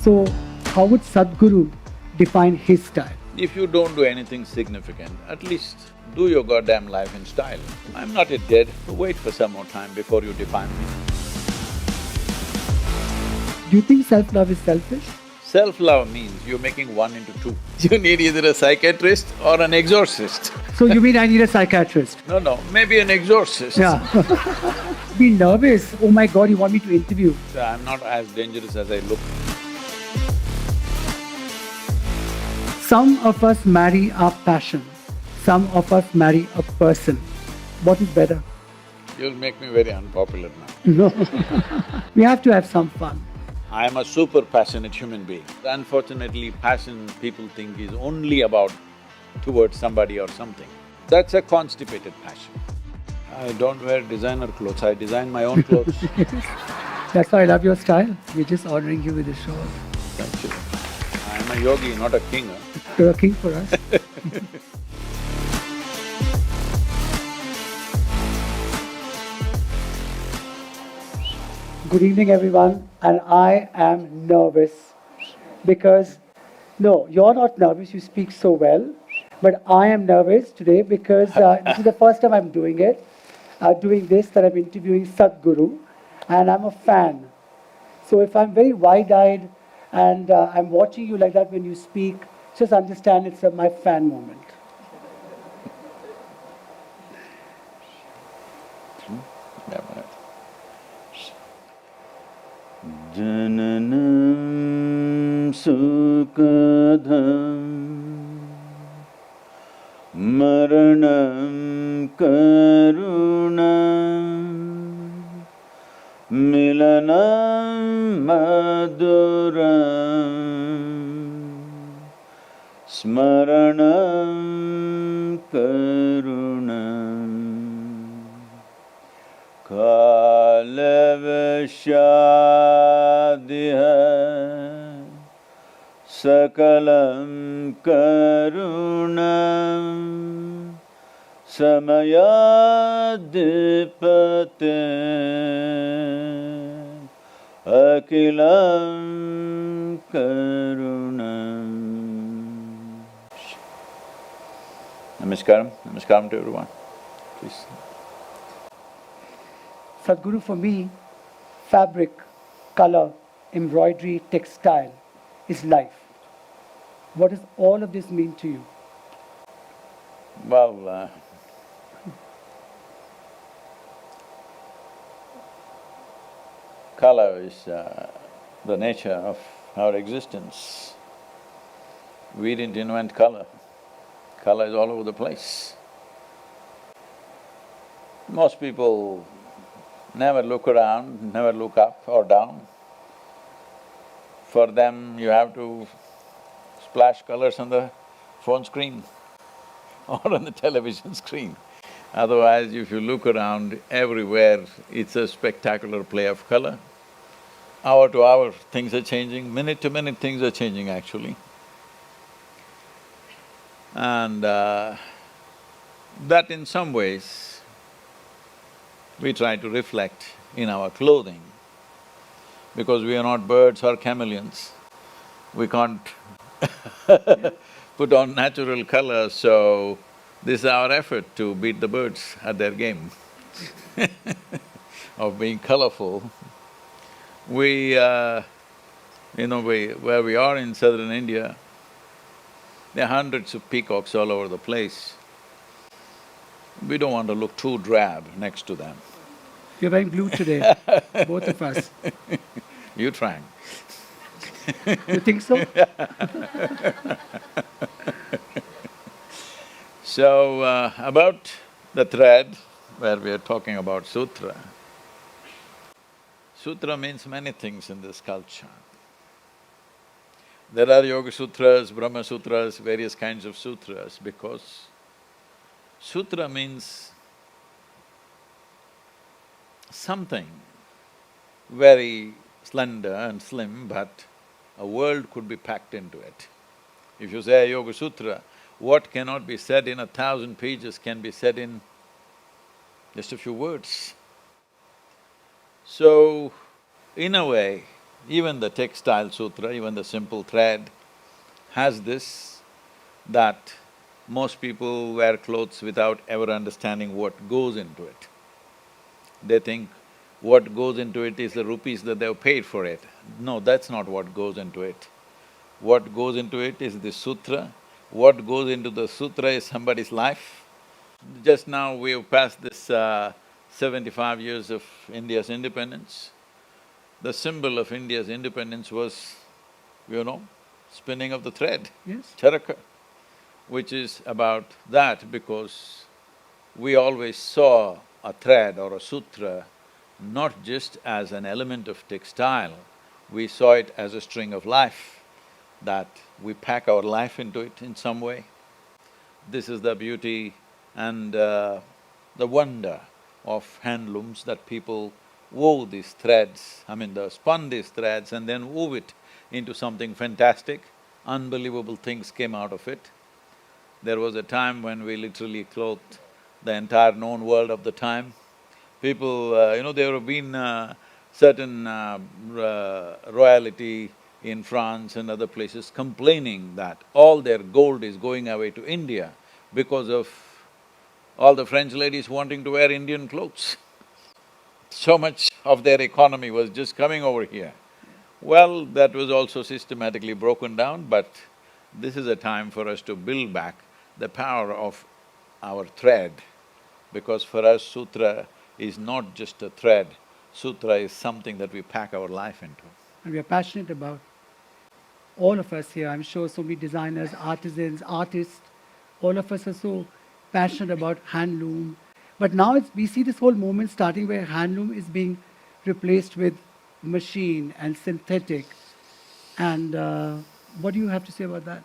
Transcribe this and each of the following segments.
So, how would Sadhguru define his style? If you don't do anything significant, at least do your goddamn life in style. I'm not yet dead, wait for some more time before you define me. Do you think self-love is selfish? Self-love means you're making one into two. You need either a psychiatrist or an exorcist. So you mean I need a psychiatrist? No, maybe an exorcist. Yeah. Be nervous. Oh my God, you want me to interview? So I'm not as dangerous as I look. Some of us marry our passion. Some of us marry a person. What is better? You'll make me very unpopular now. No. We have to have some fun. I am a super passionate human being. Unfortunately, passion people think is only about towards somebody or something. That's a constipated passion. I don't wear designer clothes, I design my own clothes. That's why I love your style. We're just honoring you with a show. Thank you. I'm a yogi, not a king. You're a king for us. Good evening, everyone, and I am nervous because… No, you're not nervous, you speak so well, but I am nervous today because this is the first time I'm doing it, that I'm interviewing Sadhguru, and I'm a fan. So if I'm very wide-eyed and I'm watching you like that when you speak, just understand it's my fan moment. Jananam sukadham maranam karunam milanam maduram smaranam karunam kalavashadiha sakalam karunam samayadipate akilam karunam. Namaskaram to everyone, please. Sadhguru, for me, fabric, color, embroidery, textile is life. What does all of this mean to you? Well, color is the nature of our existence. We didn't invent color. Color is all over the place. Most people never look around, never look up or down. For them, you have to splash colors on the phone screen or on the television screen. Otherwise, if you look around everywhere, it's a spectacular play of color. Hour to hour, things are changing, minute to minute, things are changing actually. And that in some ways, we try to reflect in our clothing, because we are not birds or chameleons. We can't put on natural colors, so this is our effort to beat the birds at their game of being colorful. Where we are in southern India, there are hundreds of peacocks all over the place. We don't want to look too drab next to them. You're wearing blue today, both of us. You trying. You think so? So, about the thread where we are talking about sutra. Sutra means many things in this culture. There are Yoga Sutras, Brahma Sutras, various kinds of sutras, because sutra means something very slender and slim, but a world could be packed into it. If you say a Yoga Sutra, what cannot be said in 1,000 pages can be said in just a few words. So, in a way, even the textile sutra, even the simple thread has this, that most people wear clothes without ever understanding what goes into it. They think what goes into it is the rupees that they've paid for it. No, that's not what goes into it. What goes into it is the sutra. What goes into the sutra is somebody's life. Just now we've passed this 75 years of India's independence. The symbol of India's independence was, spinning of the thread, Yes. charaka, which is about that because we always saw a thread or a sutra not just as an element of textile, we saw it as a string of life, that we pack our life into it in some way. This is the beauty and the wonder of handlooms, that people wove these threads, they spun these threads and then wove it into something fantastic. Unbelievable things came out of it. There was a time when we literally clothed the entire known world of the time. People, there have been certain royalty in France and other places complaining that all their gold is going away to India because of all the French ladies wanting to wear Indian clothes. So much of their economy was just coming over here. Well, that was also systematically broken down, but this is a time for us to build back the power of our thread, because for us sutra is not just a thread, sutra is something that we pack our life into. And we are passionate about, all of us here, I'm sure so many designers, artisans, artists, all of us are so passionate about handloom. But now we see this whole movement starting where handloom is being replaced with machine and synthetic. And what do you have to say about that?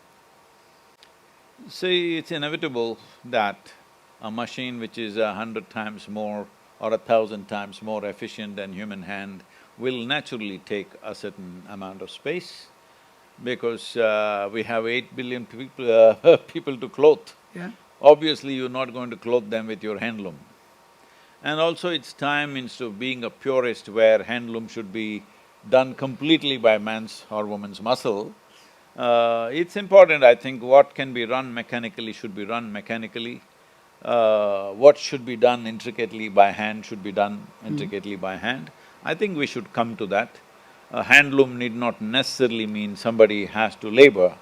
See, it's inevitable that a machine which is 100 times more or 1,000 times more efficient than human hand will naturally take a certain amount of space, because we have 8 billion people to clothe. Yeah? Obviously, you're not going to clothe them with your handloom. And also it's time, instead of being a purist where handloom should be done completely by man's or woman's muscle, it's important, I think, what can be run mechanically should be run mechanically. What should be done intricately by hand should be done intricately by hand. I think we should come to that. Handloom need not necessarily mean somebody has to labor,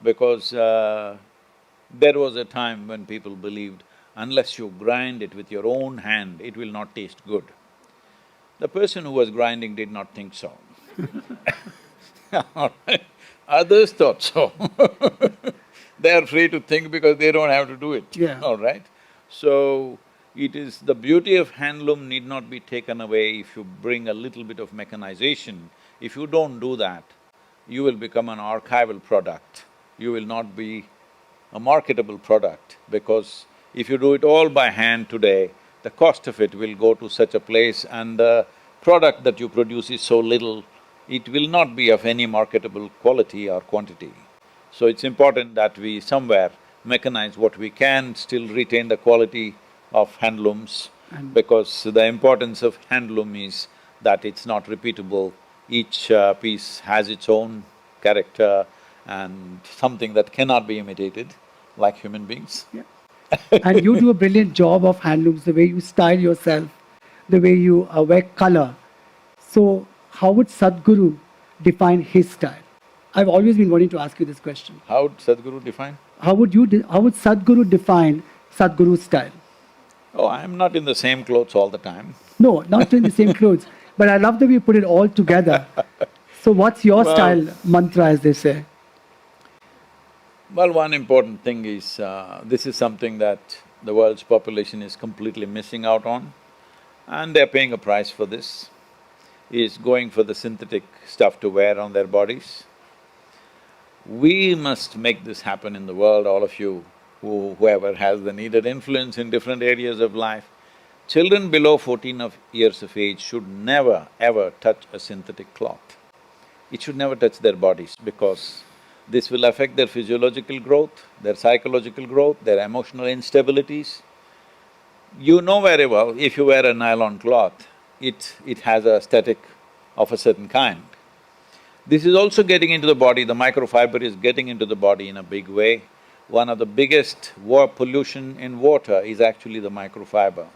because there was a time when people believed unless you grind it with your own hand, it will not taste good. The person who was grinding did not think so. All right. Others thought so. They are free to think because they don't have to do it, Yeah. all right? So, it is… the beauty of handloom need not be taken away if you bring a little bit of mechanization. If you don't do that, you will become an archival product. You will not be a marketable product, because if you do it all by hand today, the cost of it will go to such a place and the product that you produce is so little, it will not be of any marketable quality or quantity. So it's important that we somewhere mechanize what we can, still retain the quality of handlooms, because the importance of handloom is that it's not repeatable. Each piece has its own character and something that cannot be imitated, like human beings. Yeah. And you do a brilliant job of handlooms, the way you style yourself, the way you wear color. So, how would Sadhguru define his style? I've always been wanting to ask you this question. How would Sadhguru define? How would Sadhguru define Sadhguru's style? Oh, I'm not in the same clothes all the time. No, not in the same clothes, but I love that we put it all together. So what's your Well- style mantra, as they say? Well, one important thing is, this is something that the world's population is completely missing out on, and they're paying a price for this, is going for the synthetic stuff to wear on their bodies. We must make this happen in the world, all of you, whoever has the needed influence in different areas of life. Children below 14 years of age should never, ever touch a synthetic cloth. It should never touch their bodies, because this will affect their physiological growth, their psychological growth, their emotional instabilities. You know very well, if you wear a nylon cloth, it has a static of a certain kind. This is also getting into the body, the microfiber is getting into the body in a big way. One of the biggest pollution in water is actually the microfiber.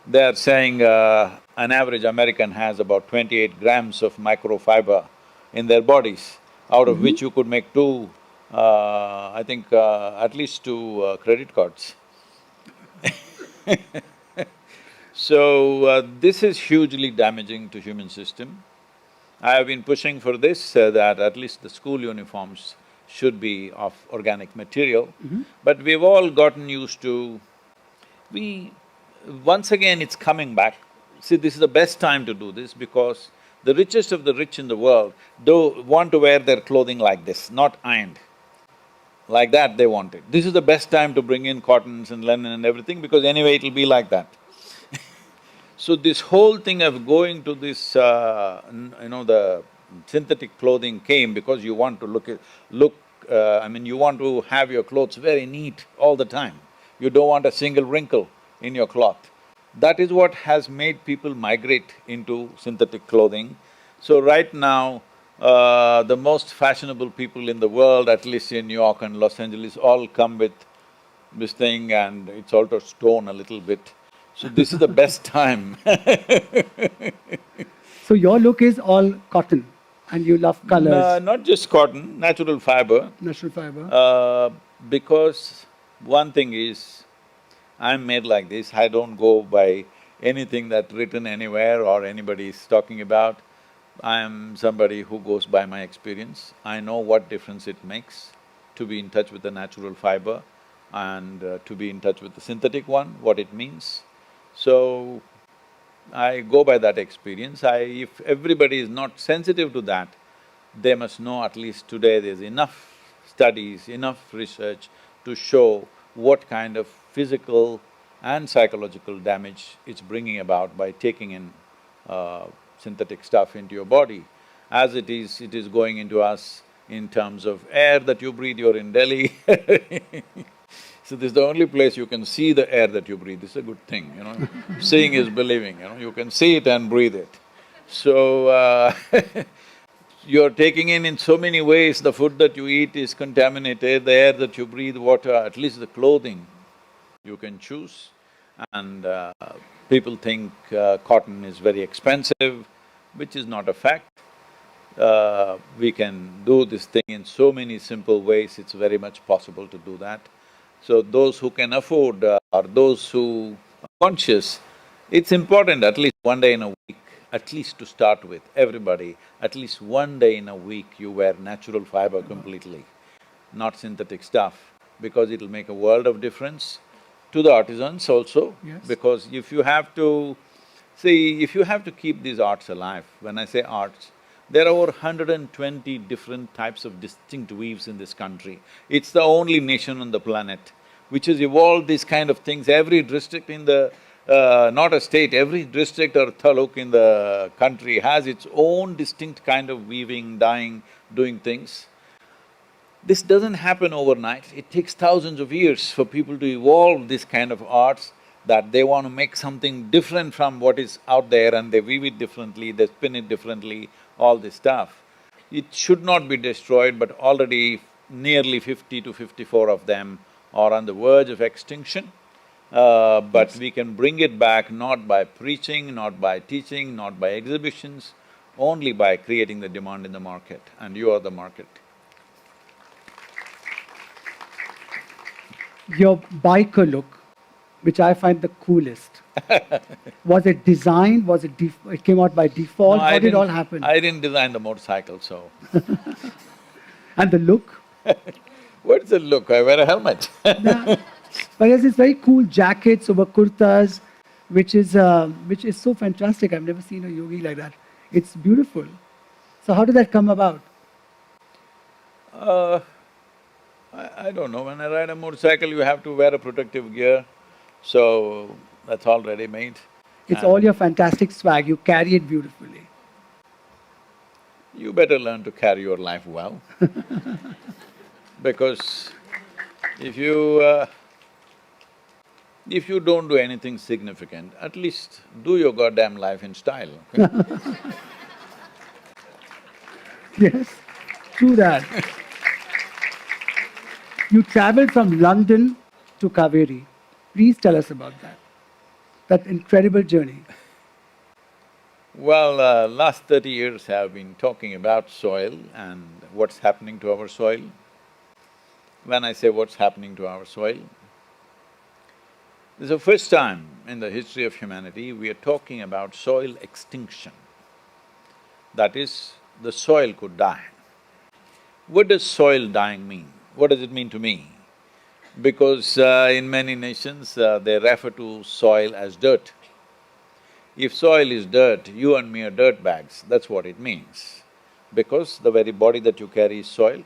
They are saying an average American has about 28 grams of microfiber in their bodies, out of which you could make two, I think at least two credit cards. So, this is hugely damaging to human system. I have been pushing for this, that at least the school uniforms should be of organic material. But we've all gotten used to… Once again it's coming back. See, this is the best time to do this because the richest of the rich in the world do want to wear their clothing like this, not ironed. Like that they want it. This is the best time to bring in cottons and linen and everything because anyway it'll be like that. So this whole thing of going to this, the synthetic clothing came because you want to you want to have your clothes very neat all the time. You don't want a single wrinkle in your cloth. That is what has made people migrate into synthetic clothing. So right now, the most fashionable people in the world, at least in New York and Los Angeles, all come with this thing and it's altered stone a little bit. So this is the best time. So your look is all cotton and you love colors. Not just cotton, natural fiber. Natural fiber. Because one thing is, I'm made like this, I don't go by anything that's written anywhere or anybody is talking about. I am somebody who goes by my experience. I know what difference it makes to be in touch with the natural fiber and to be in touch with the synthetic one, what it means. So, I go by that experience. If everybody is not sensitive to that, they must know at least today there's enough studies, enough research to show what kind of physical and psychological damage it's bringing about by taking in synthetic stuff into your body. As it is going into us in terms of air that you breathe. You're in Delhi So this is the only place you can see the air that you breathe. This is a good thing, Seeing is believing, you can see it and breathe it. So, you're taking in so many ways, the food that you eat is contaminated, the air that you breathe, water, at least the clothing you can choose. And people think cotton is very expensive, which is not a fact. We can do this thing in so many simple ways, it's very much possible to do that. So those who can afford or those who are conscious, it's important at least one day in a week, at least to start with, everybody, at least one day in a week you wear natural fiber completely, not synthetic stuff, because it'll make a world of difference to the artisans also. Yes. Because if you have to… See, if you have to keep these arts alive, when I say arts, there are over 120 different types of distinct weaves in this country. It's the only nation on the planet which has evolved these kind of things. Every district in the… not a state, every district or taluk in the country has its own distinct kind of weaving, dyeing, doing things. This doesn't happen overnight, it takes thousands of years for people to evolve this kind of arts, that they want to make something different from what is out there and they weave it differently, they spin it differently, all this stuff. It should not be destroyed, but already nearly 50 to 54 of them are on the verge of extinction. But we can bring it back not by preaching, not by teaching, not by exhibitions, only by creating the demand in the market, and you are the market. Your biker look, which I find the coolest. Was it designed? Was it it came out by default? No, How did it all happen? I didn't design the motorcycle, so And the look? what's the look? I wear a helmet But there's this very cool jackets over kurtas, which is so fantastic. I've never seen a yogi like that. It's beautiful. So how did that come about? I don't know, when I ride a motorcycle you have to wear a protective gear, so that's all ready-made. It's all your fantastic swag. You carry it beautifully. You better learn to carry your life well because if you don't do anything significant, at least do your goddamn life in style. Yes, true that. You traveled from London to Kaveri. Please tell us about that. That incredible journey. Well, last 30 years have been talking about soil and what's happening to our soil. When I say what's happening to our soil, this is the first time in the history of humanity we are talking about soil extinction. That is, the soil could die. What does soil dying mean? What does it mean to me? Because in many nations, they refer to soil as dirt. If soil is dirt, you and me are dirt bags, that's what it means. Because the very body that you carry is soil.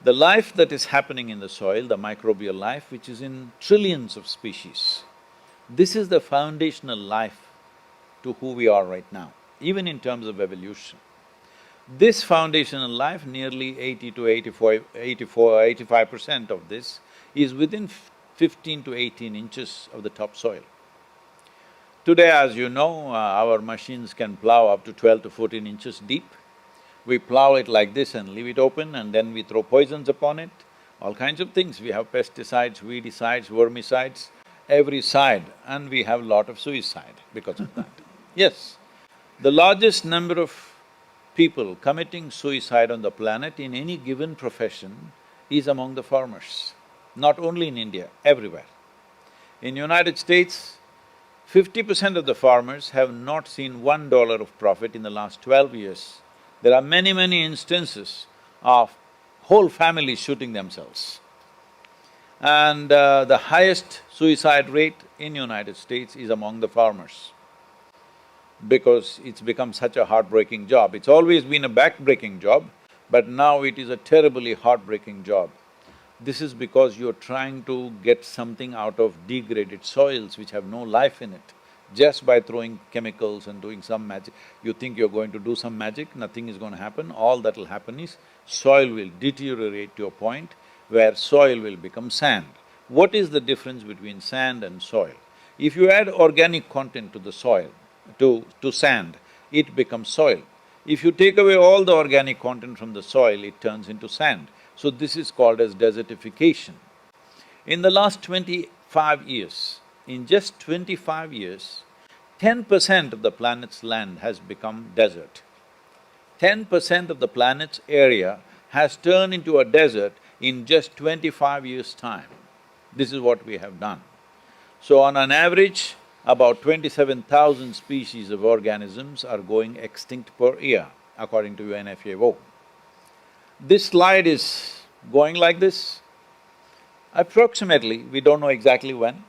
The life that is happening in the soil, the microbial life, which is in trillions of species, this is the foundational life to who we are right now, even in terms of evolution. This foundational life, nearly 80 to 85% of this is within 15 to 18 inches of the topsoil. Today, as you know, our machines can plow up to 12 to 14 inches deep. We plow it like this and leave it open and then we throw poisons upon it, all kinds of things. We have pesticides, weedicides, vermicides, every side, and we have a lot of suicide because of that. Yes, the largest number of people committing suicide on the planet in any given profession is among the farmers, not only in India, everywhere. In United States, 50% of the farmers have not seen $1 of profit in the last 12 years. There are many, many instances of whole families shooting themselves. And the highest suicide rate in United States is among the farmers, because it's become such a heartbreaking job. It's always been a back-breaking job, but now it is a terribly heartbreaking job. This is because you're trying to get something out of degraded soils which have no life in it. Just by throwing chemicals and doing some magic, you think you're going to do some magic, nothing is going to happen. All that'll happen is soil will deteriorate to a point where soil will become sand. What is the difference between sand and soil? If you add organic content to the soil, to sand, it becomes soil. If you take away all the organic content from the soil, it turns into sand. So this is called as desertification. In the last 25 years, in just 25 years, 10% of the planet's land has become desert. 10% of the planet's area has turned into a desert in just 25 years' time. This is what we have done. So on an average, about 27,000 species of organisms are going extinct per year, according to UNFAO. This slide is going like this. Approximately, we don't know exactly when,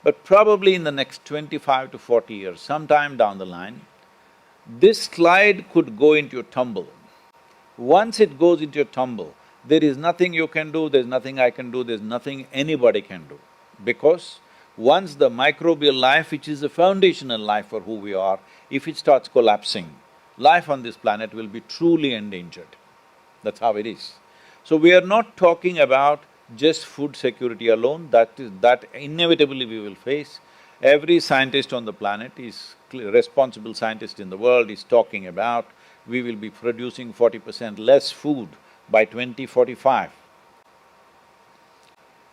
but probably in the next 25 to 40 years, sometime down the line, this slide could go into a tumble. Once it goes into a tumble, there is nothing you can do, there's nothing I can do, there's nothing anybody can do. Because once the microbial life, which is the foundational life for who we are, if it starts collapsing, life on this planet will be truly endangered. That's how it is. So we are not talking about just food security alone, that inevitably we will face. Every scientist on the planet is… responsible scientist in the world is talking about we will be producing 40% less food by 2045.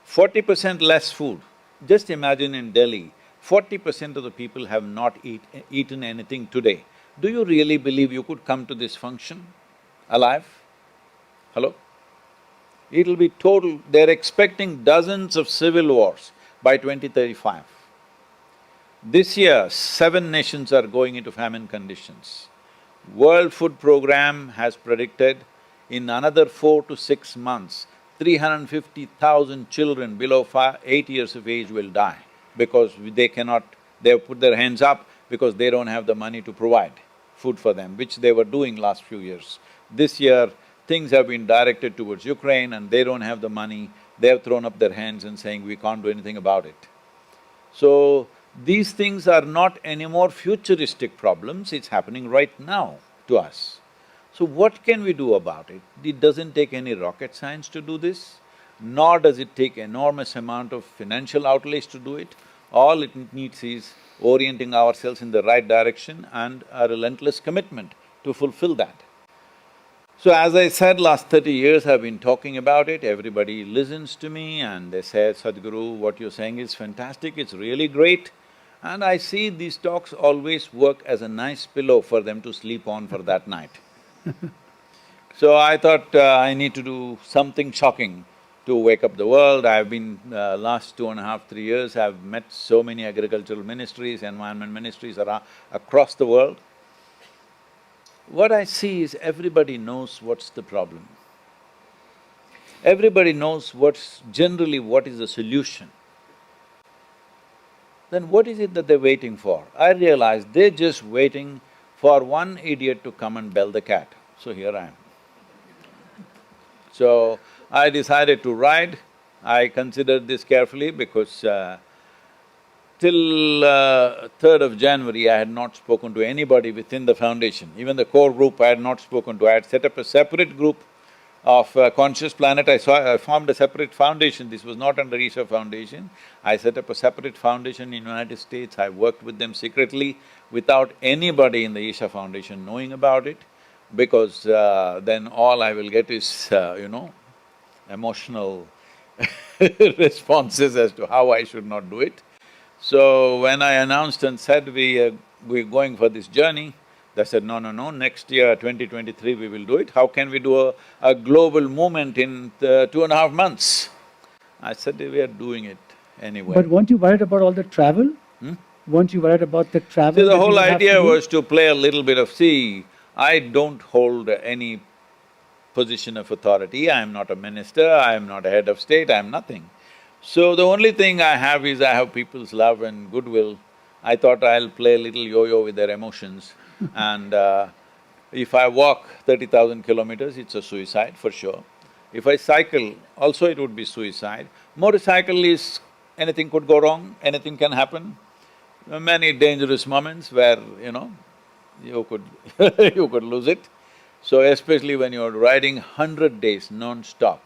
40% less food. Just imagine in Delhi, 40% of the people have not eaten anything today. Do you really believe you could come to this function alive? Hello? It'll be total… they're expecting dozens of civil wars by 2035. This year, 7 nations are going into famine conditions. World Food Programme has predicted in another 4 to 6 months, 350,000 children below 8 years of age will die because they cannot… they've put their hands up because they don't have the money to provide food for them, which they were doing last few years. This year, things have been directed towards Ukraine and they don't have the money, they've thrown up their hands and saying, we can't do anything about it. So, these things are not anymore futuristic problems, it's happening right now to us. So what can we do about it? It doesn't take any rocket science to do this, nor does it take enormous amount of financial outlays to do it. All it needs is orienting ourselves in the right direction and a relentless commitment to fulfill that. So as I said, last 30 years I've been talking about it, everybody listens to me and they say, Sadhguru, what you're saying is fantastic, it's really great. And I see these talks always work as a nice pillow for them to sleep on for that night. So I thought I need to do something shocking to wake up the world. I've been… last 2.5–3 years, I've met so many agricultural ministries, environment ministries across the world. What I see is everybody knows what's the problem. Everybody knows what is the solution. Then what is it that they're waiting for? I realize they're just waiting for one idiot to come and bell the cat. So here I am. So I decided to ride. I considered this carefully because till 3rd of January, I had not spoken to anybody within the foundation. Even the core group I had not spoken to. I had set up a separate group of Conscious Planet. I formed a separate foundation. This was not under Isha Foundation. I set up a separate foundation in United States. I worked with them secretly without anybody in the Isha Foundation knowing about it, because then all I will get is, emotional responses as to how I should not do it. So when I announced and said we're going for this journey, they said, no, next year, 2023, we will do it. How can we do a global movement in 2.5 months? I said, we are doing it anyway. But weren't you worried about all the travel? Weren't you worried about the travel? See, the whole idea was to play a little bit of… See, I don't hold any position of authority, I am not a minister, I am not a head of state, I am nothing. So the only thing I have is I have people's love and goodwill. I thought I'll play a little yo-yo with their emotions and if I walk 30,000 kilometers, it's a suicide for sure. If I cycle, also it would be suicide. Motorcycle is… anything could go wrong, anything can happen. Many dangerous moments where, you could you could lose it. So especially when you're riding 100 days non-stop,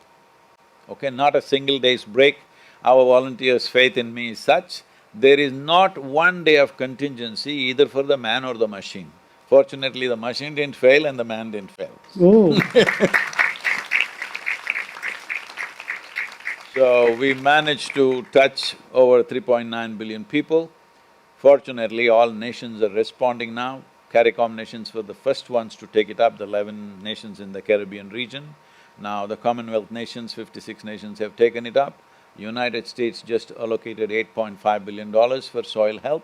okay, not a single day's break. Our volunteers' faith in me is such, there is not one day of contingency either for the man or the machine. Fortunately, the machine didn't fail and the man didn't fail. Oh. So we managed to touch over 3.9 billion people. Fortunately, all nations are responding now. CARICOM nations were the first ones to take it up, the 11 nations in the Caribbean region. Now the Commonwealth nations, 56 nations have taken it up. United States just allocated $8.5 billion for soil health.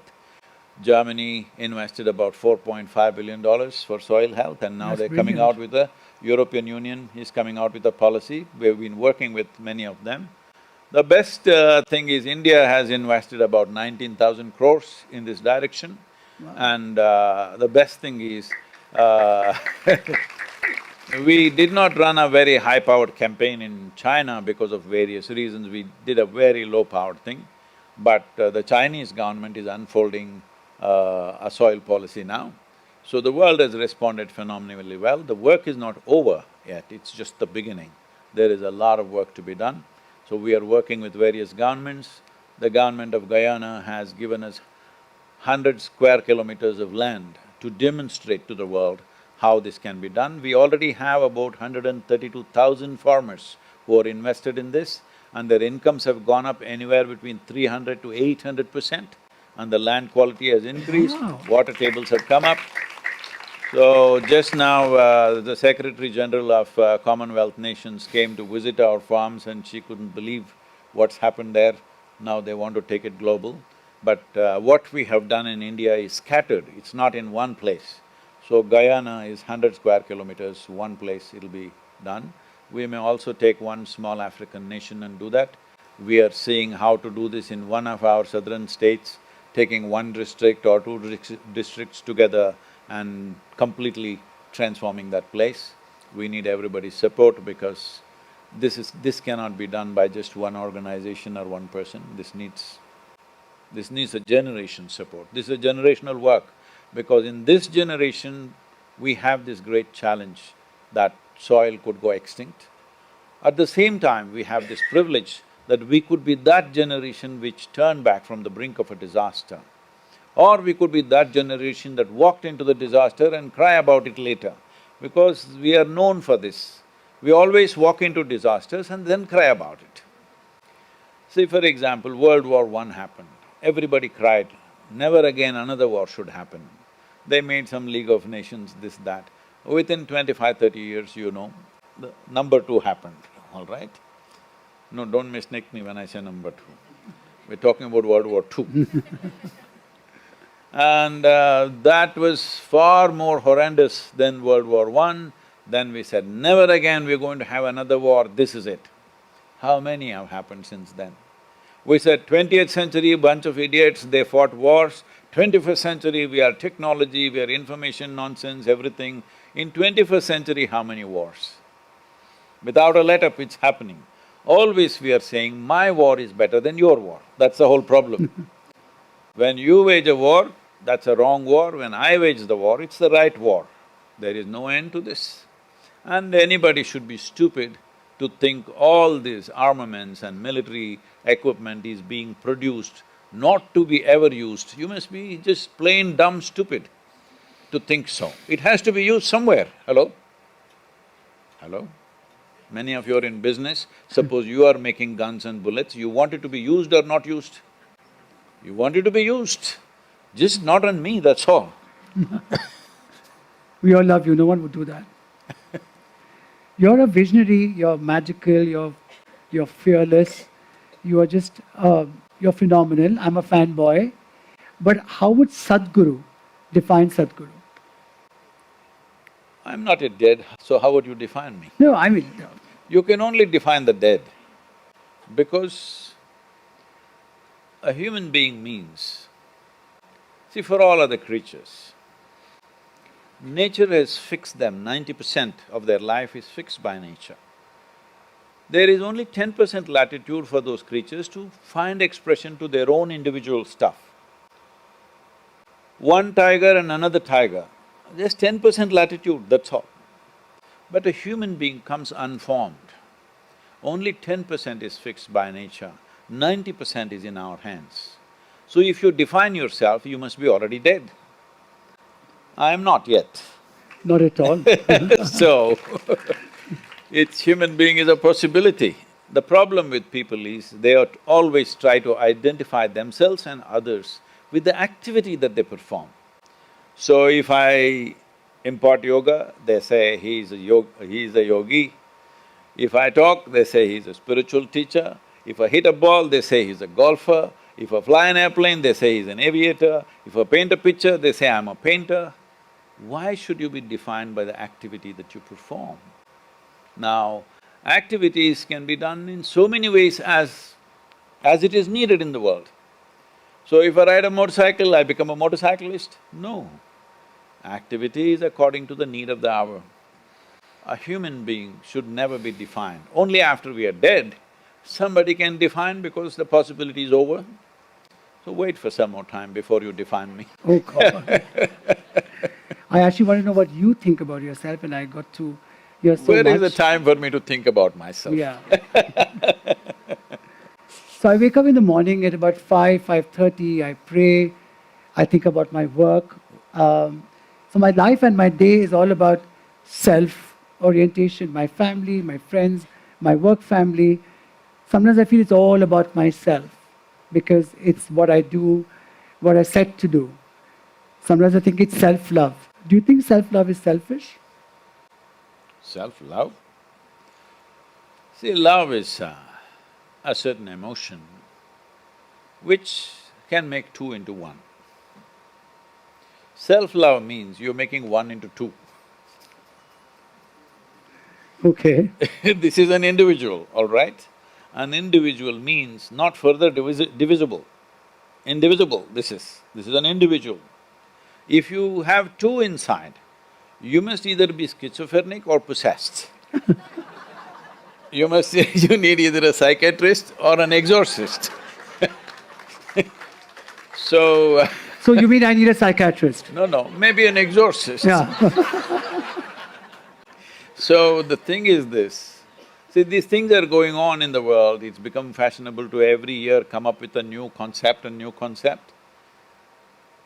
Germany invested about $4.5 billion for soil health, and now they're coming out with a… European Union is coming out with a policy. We've been working with many of them. The best thing is India has invested about 19,000 crores in this direction. Wow. And the best thing is, we did not run a very high-powered campaign in China because of various reasons. We did a very low-powered thing. But the Chinese government is unfolding a soil policy now. So the world has responded phenomenally well. The work is not over yet, it's just the beginning. There is a lot of work to be done. So we are working with various governments. The government of Guyana has given us 100 square kilometers of land to demonstrate to the world how this can be done. We already have about 132,000 farmers who are invested in this, and their incomes have gone up anywhere between 300 to 800%, and the land quality has increased, water tables have come up. So just now, the Secretary General of Commonwealth Nations came to visit our farms and she couldn't believe what's happened there. Now they want to take it global. But what we have done in India is scattered, it's not in one place. So Guyana is 100 square kilometers, one place it'll be done. We may also take one small African nation and do that. We are seeing how to do this in one of our southern states, taking one district or two districts together and completely transforming that place. We need everybody's support because this cannot be done by just one organization or one person. This needs a generation support. This is a generational work, because in this generation, we have this great challenge that soil could go extinct. At the same time, we have this privilege that we could be that generation which turned back from the brink of a disaster. Or we could be that generation that walked into the disaster and cry about it later. because we are known for this. We always walk into disasters and then cry about it. See, for example, World War I happened. Everybody cried, never again another war should happen. They made some League of Nations, this, that. Within 25–30 years, the number two happened, all right? No, don't mistake me when I say number two. We're talking about World War II. And that was far more horrendous than World War I. Then we said, never again we're going to have another war, this is it. How many have happened since then? We said 20th century, bunch of idiots, they fought wars. 21st century, we are technology, we are information nonsense, everything. In 21st century, how many wars? Without a let-up, it's happening. Always we are saying, my war is better than your war. That's the whole problem. When you wage a war, that's a wrong war. When I wage the war, it's the right war. There is no end to this. And anybody should be stupid to think all these armaments and military equipment is being produced not to be ever used. You must be just plain dumb stupid to think so. It has to be used somewhere. Hello? Hello? Many of you are in business. Suppose you are making guns and bullets, you want it to be used or not used? You want it to be used. Just not on me, that's all. We all love you, no one would do that. You're a visionary, you're magical, you're fearless, you are just… you're phenomenal, I'm a fanboy. But how would Sadhguru define Sadhguru? I'm not yet dead, so how would you define me? No, I mean… You can only define the dead, because a human being means… See, for all other creatures, nature has fixed them, 90% of their life is fixed by nature. There is only 10% latitude for those creatures to find expression to their own individual stuff. One tiger and another tiger, just 10% latitude, that's all. But a human being comes unformed. Only 10% is fixed by nature, 90% is in our hands. So if you define yourself, you must be already dead. I am not yet. Not at all. So, it's human being is a possibility. The problem with people is they always try to identify themselves and others with the activity that they perform. So if I impart yoga, they say he's a yogi. If I talk, they say he's a spiritual teacher. If I hit a ball, they say he's a golfer. If I fly an airplane, they say he's an aviator. If I paint a picture, they say I'm a painter. Why should you be defined by the activity that you perform? Now, activities can be done in so many ways as it is needed in the world. So if I ride a motorcycle, I become a motorcyclist? No. Activity is according to the need of the hour. A human being should never be defined. Only after we are dead, somebody can define because the possibility is over. So wait for some more time before you define me. Oh God. I actually want to know what you think about yourself, and I got to hear so much. Where is the time for me to think about myself? Yeah. So I wake up in the morning at about 5:30, I pray, I think about my work. So my life and my day is all about self-orientation, my family, my friends, my work family. Sometimes I feel it's all about myself because it's what I do, what I set to do. Sometimes I think it's self-love. Do you think self-love is selfish? Self-love? See, love is a certain emotion which can make two into one. Self-love means you're making one into two. Okay. This is an individual, all right? An individual means not further divisible. Indivisible, this is an individual. If you have two inside, you must either be schizophrenic or possessed. You need either a psychiatrist or an exorcist. So, So you mean I need a psychiatrist? no, maybe an exorcist. Yeah. So the thing is this, see, these things are going on in the world, it's become fashionable to every year come up with a new concept.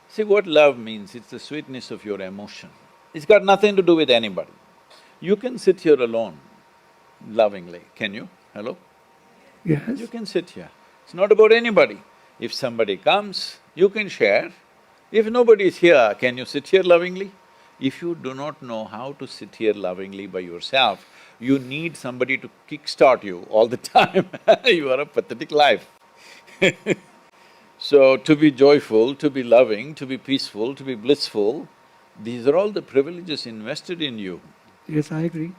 See, what love means, it's the sweetness of your emotion. It's got nothing to do with anybody. You can sit here alone, lovingly, can you? Hello? Yes. You can sit here. It's not about anybody. If somebody comes, you can share. If nobody is here, can you sit here lovingly? If you do not know how to sit here lovingly by yourself, you need somebody to kickstart you all the time. You are a pathetic life. So, to be joyful, to be loving, to be peaceful, to be blissful, these are all the privileges invested in you. Yes, I agree.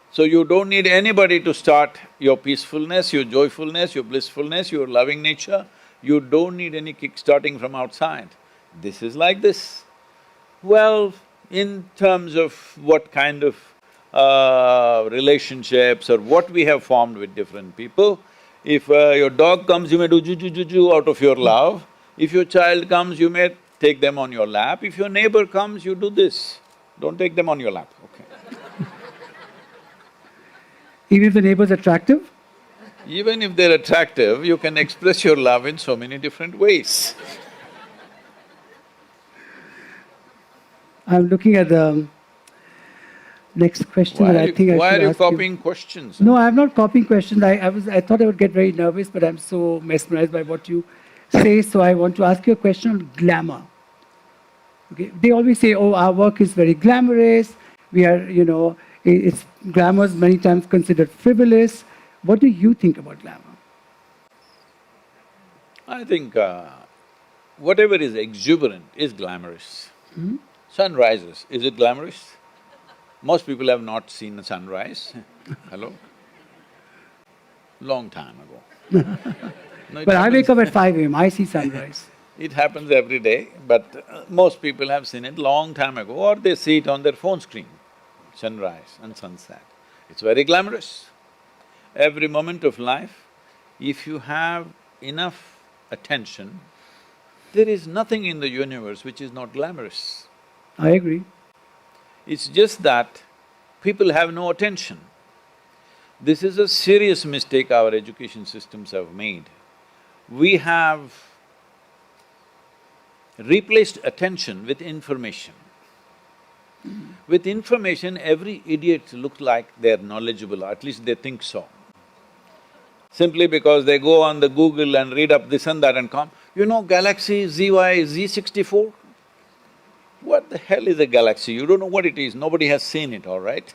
So you don't need anybody to start your peacefulness, your joyfulness, your blissfulness, your loving nature. You don't need any kick-starting from outside. This is like this. Well, in terms of what kind of relationships or what we have formed with different people, if your dog comes, you may do ju out of your love. If your child comes, you may take them on your lap. If your neighbor comes, you do this. Don't take them on your lap, okay? Even if the neighbor's attractive? Even if they're attractive, you can express your love in so many different ways. I'm looking at the next question that I think I should Why are you ask copying questions? No, I'm not copying questions. I thought I would get very nervous, but I'm so mesmerized by what you say, so I want to ask you a question on glamour. Okay, they always say, oh, our work is very glamorous, we are, it's glamour is many times considered frivolous. What do you think about glamour? I think whatever is exuberant is glamorous. Sunrises, is it glamorous? Most people have not seen a sunrise. Hello? Long time ago. No, But I wake up at 5 a.m., I see sunrise. It happens every day, but most people have seen it long time ago, or they see it on their phone screen, sunrise and sunset. It's very glamorous. Every moment of life, if you have enough attention, there is nothing in the universe which is not glamorous. I agree. It's just that people have no attention. This is a serious mistake our education systems have made. We have replaced attention with information. With information, every idiot looks like they're knowledgeable, or at least they think so. Simply because they go on the Google and read up this and that and come, you know Galaxy ZY Z64? What the hell is a galaxy? You don't know what it is, nobody has seen it, all right?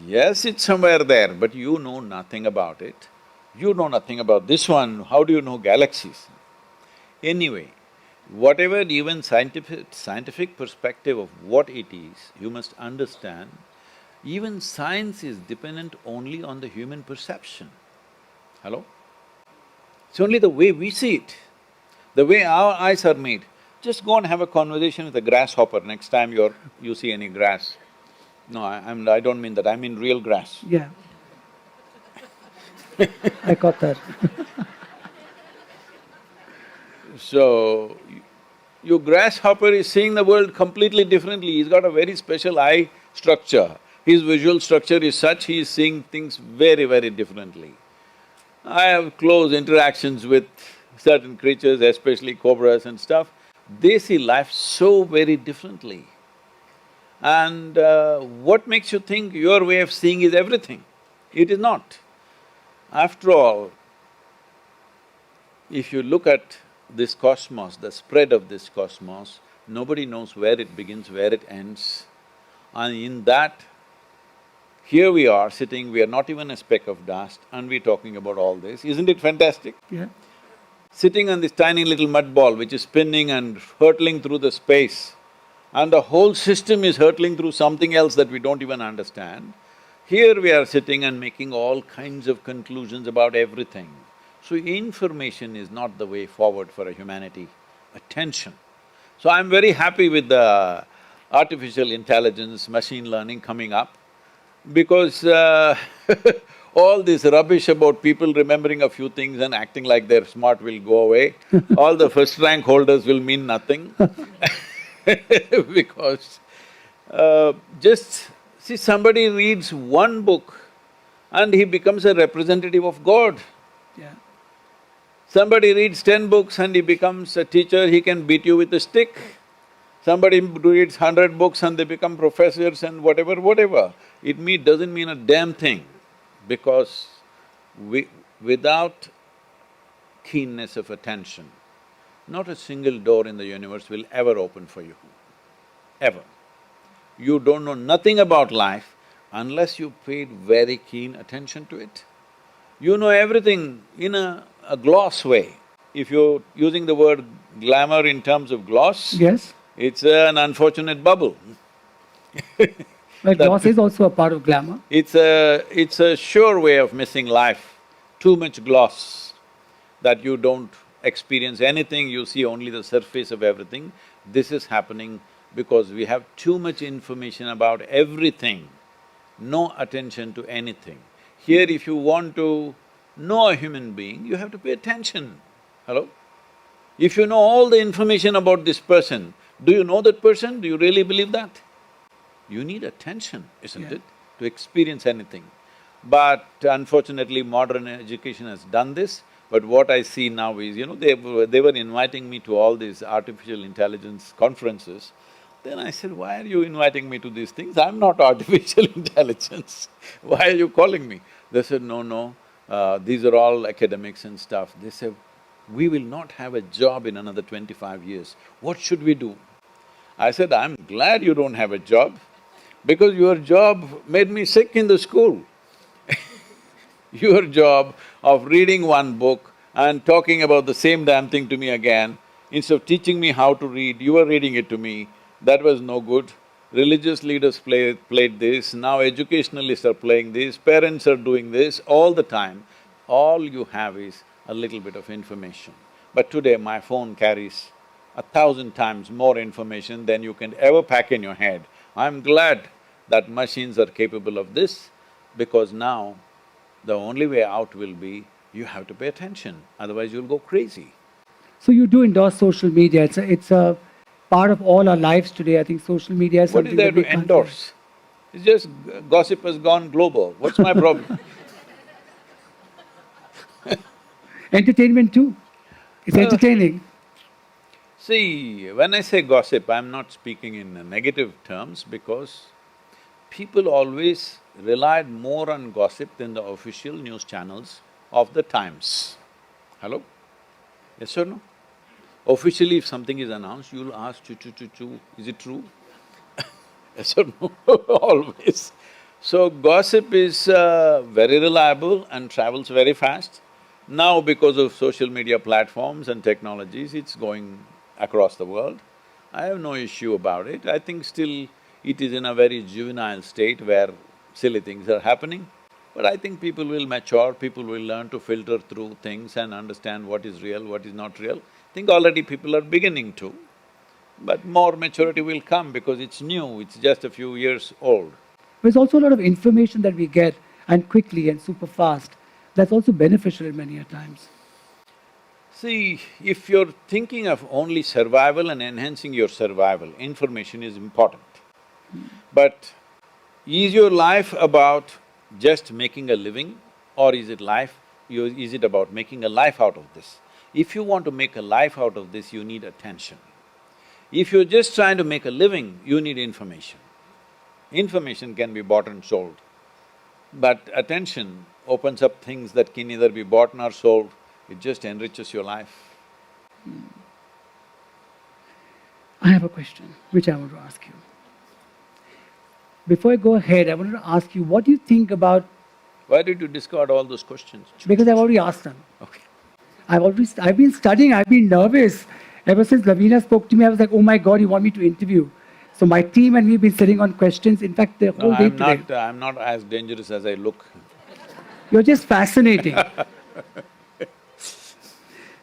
Yes, it's somewhere there, but you know nothing about it. You know nothing about this one, how do you know galaxies? Anyway, whatever even scientific perspective of what it is, you must understand, even science is dependent only on the human perception. Hello? It's only the way we see it, the way our eyes are made. Just go and have a conversation with a grasshopper next time you see any grass. No, I don't mean that, I mean real grass. Yeah. I got that. So, your grasshopper is seeing the world completely differently, he's got a very special eye structure. His visual structure is such, he is seeing things very, very differently. I have close interactions with certain creatures, especially cobras and stuff. They see life so very differently. And what makes you think your way of seeing is everything? It is not. After all, if you look at this cosmos, the spread of this cosmos, nobody knows where it begins, where it ends. And in that, here we are sitting, we are not even a speck of dust and we're talking about all this. Isn't it fantastic? Yeah. Sitting on this tiny little mud ball which is spinning and hurtling through the space, and the whole system is hurtling through something else that we don't even understand. Here we are sitting and making all kinds of conclusions about everything. So information is not the way forward for a humanity, attention. So I'm very happy with the artificial intelligence, machine learning coming up, because all this rubbish about people remembering a few things and acting like they're smart will go away. All the first rank holders will mean nothing because just see, somebody reads one book and he becomes a representative of God. Yeah. Somebody reads 10 books and he becomes a teacher, he can beat you with a stick. Somebody reads 100 books and they become professors and whatever. Doesn't mean a damn thing, because without keenness of attention, not a single door in the universe will ever open for you, ever. You don't know nothing about life unless you paid very keen attention to it. You know everything in a gloss way. If you're using the word glamour in terms of gloss, Yes. it's an unfortunate bubble. But That gloss is also a part of glamour. it's a sure way of missing life. Too much gloss, that you don't experience anything, you see only the surface of everything. This is happening because we have too much information about everything, no attention to anything. Here, if you want to know a human being, you have to pay attention. Hello? If you know all the information about this person, do you know that person? Do you really believe that? You need attention, isn't Yeah. it, to experience anything. But unfortunately, modern education has done this. But what I see now is, they were inviting me to all these artificial intelligence conferences. Then I said, why are you inviting me to these things? I'm not artificial intelligence. Why are you calling me? They said, no, these are all academics and stuff. They said, we will not have a job in another 25 years. What should we do? I said, I'm glad you don't have a job, because your job made me sick in the school. Your job of reading one book and talking about the same damn thing to me again, instead of teaching me how to read, you were reading it to me, that was no good. Religious leaders played this, now educationalists are playing this, parents are doing this all the time. All you have is a little bit of information. But today my phone carries 1,000 times more information than you can ever pack in your head. I'm glad that machines are capable of this, because now the only way out will be, you have to pay attention, otherwise you'll go crazy. So you do endorse social media. It's a part of all our lives today. I think social media is What is something there that we to can't endorse? It's just gossip has gone global, what's my problem? Entertainment too. It's Uh, entertaining. See, when I say gossip, I'm not speaking in negative terms, because people always relied more on gossip than the official news channels of the times. Hello? Yes or no? Officially, if something is announced, you'll ask, choo, is it true? Yes or no? Always. So gossip is very reliable and travels very fast. Now because of social media platforms and technologies, it's going across the world. I have no issue about it. I think still it is in a very juvenile state where silly things are happening. But I think people will mature, people will learn to filter through things and understand what is real, what is not real. I think already people are beginning to. But more maturity will come because it's new, it's just a few years old. There's also a lot of information that we get, and quickly and super fast. That's also beneficial in many a times. See, if you're thinking of only survival and enhancing your survival, information is important. But is your life about just making a living, or is it about making a life out of this? If you want to make a life out of this, you need attention. If you're just trying to make a living, you need information. Information can be bought and sold, but attention opens up things that can neither be bought nor sold. It just enriches your life. I have a question which I want to ask you. Before I go ahead, I wanted to ask you, what do you think about… Why did you discard all those questions? Because I've already asked them. Okay. I've been studying, I've been nervous. Ever since Lavina spoke to me, I was like, oh my God, you want me to interview. So my team and me have been sitting on questions, in fact, the No, whole day today. I'm not as dangerous as I look. You're just fascinating.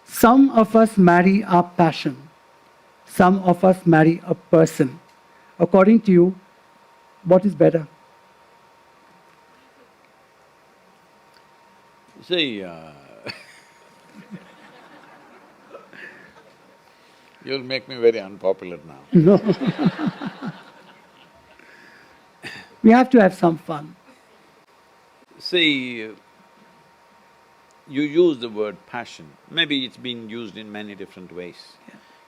Some of us marry our passion. Some of us marry a person. According to you, what is better? See, you'll make me very unpopular now. No. We have to have some fun. See, you use the word passion, maybe it's been used in many different ways.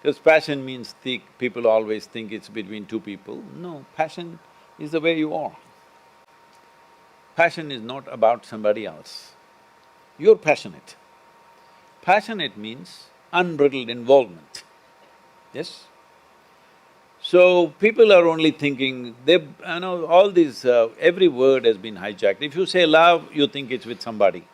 Because passion means people always think it's between two people. No, passion is the way you are. Passion is not about somebody else. You're passionate. Passionate means unbridled involvement, yes? So, people are only thinking, all these… every word has been hijacked. If you say love, you think it's with somebody.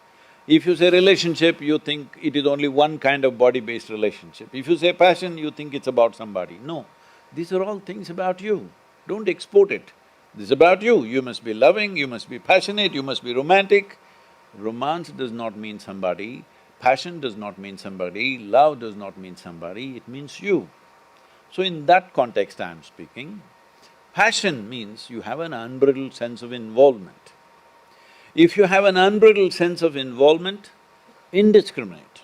If you say relationship, you think it is only one kind of body-based relationship. If you say passion, you think it's about somebody. No, these are all things about you. Don't export it. This is about you. You must be loving, you must be passionate, you must be romantic. Romance does not mean somebody, passion does not mean somebody, love does not mean somebody, it means you. So in that context I am speaking. Passion means you have an unbridled sense of involvement. If you have an unbridled sense of involvement, indiscriminate.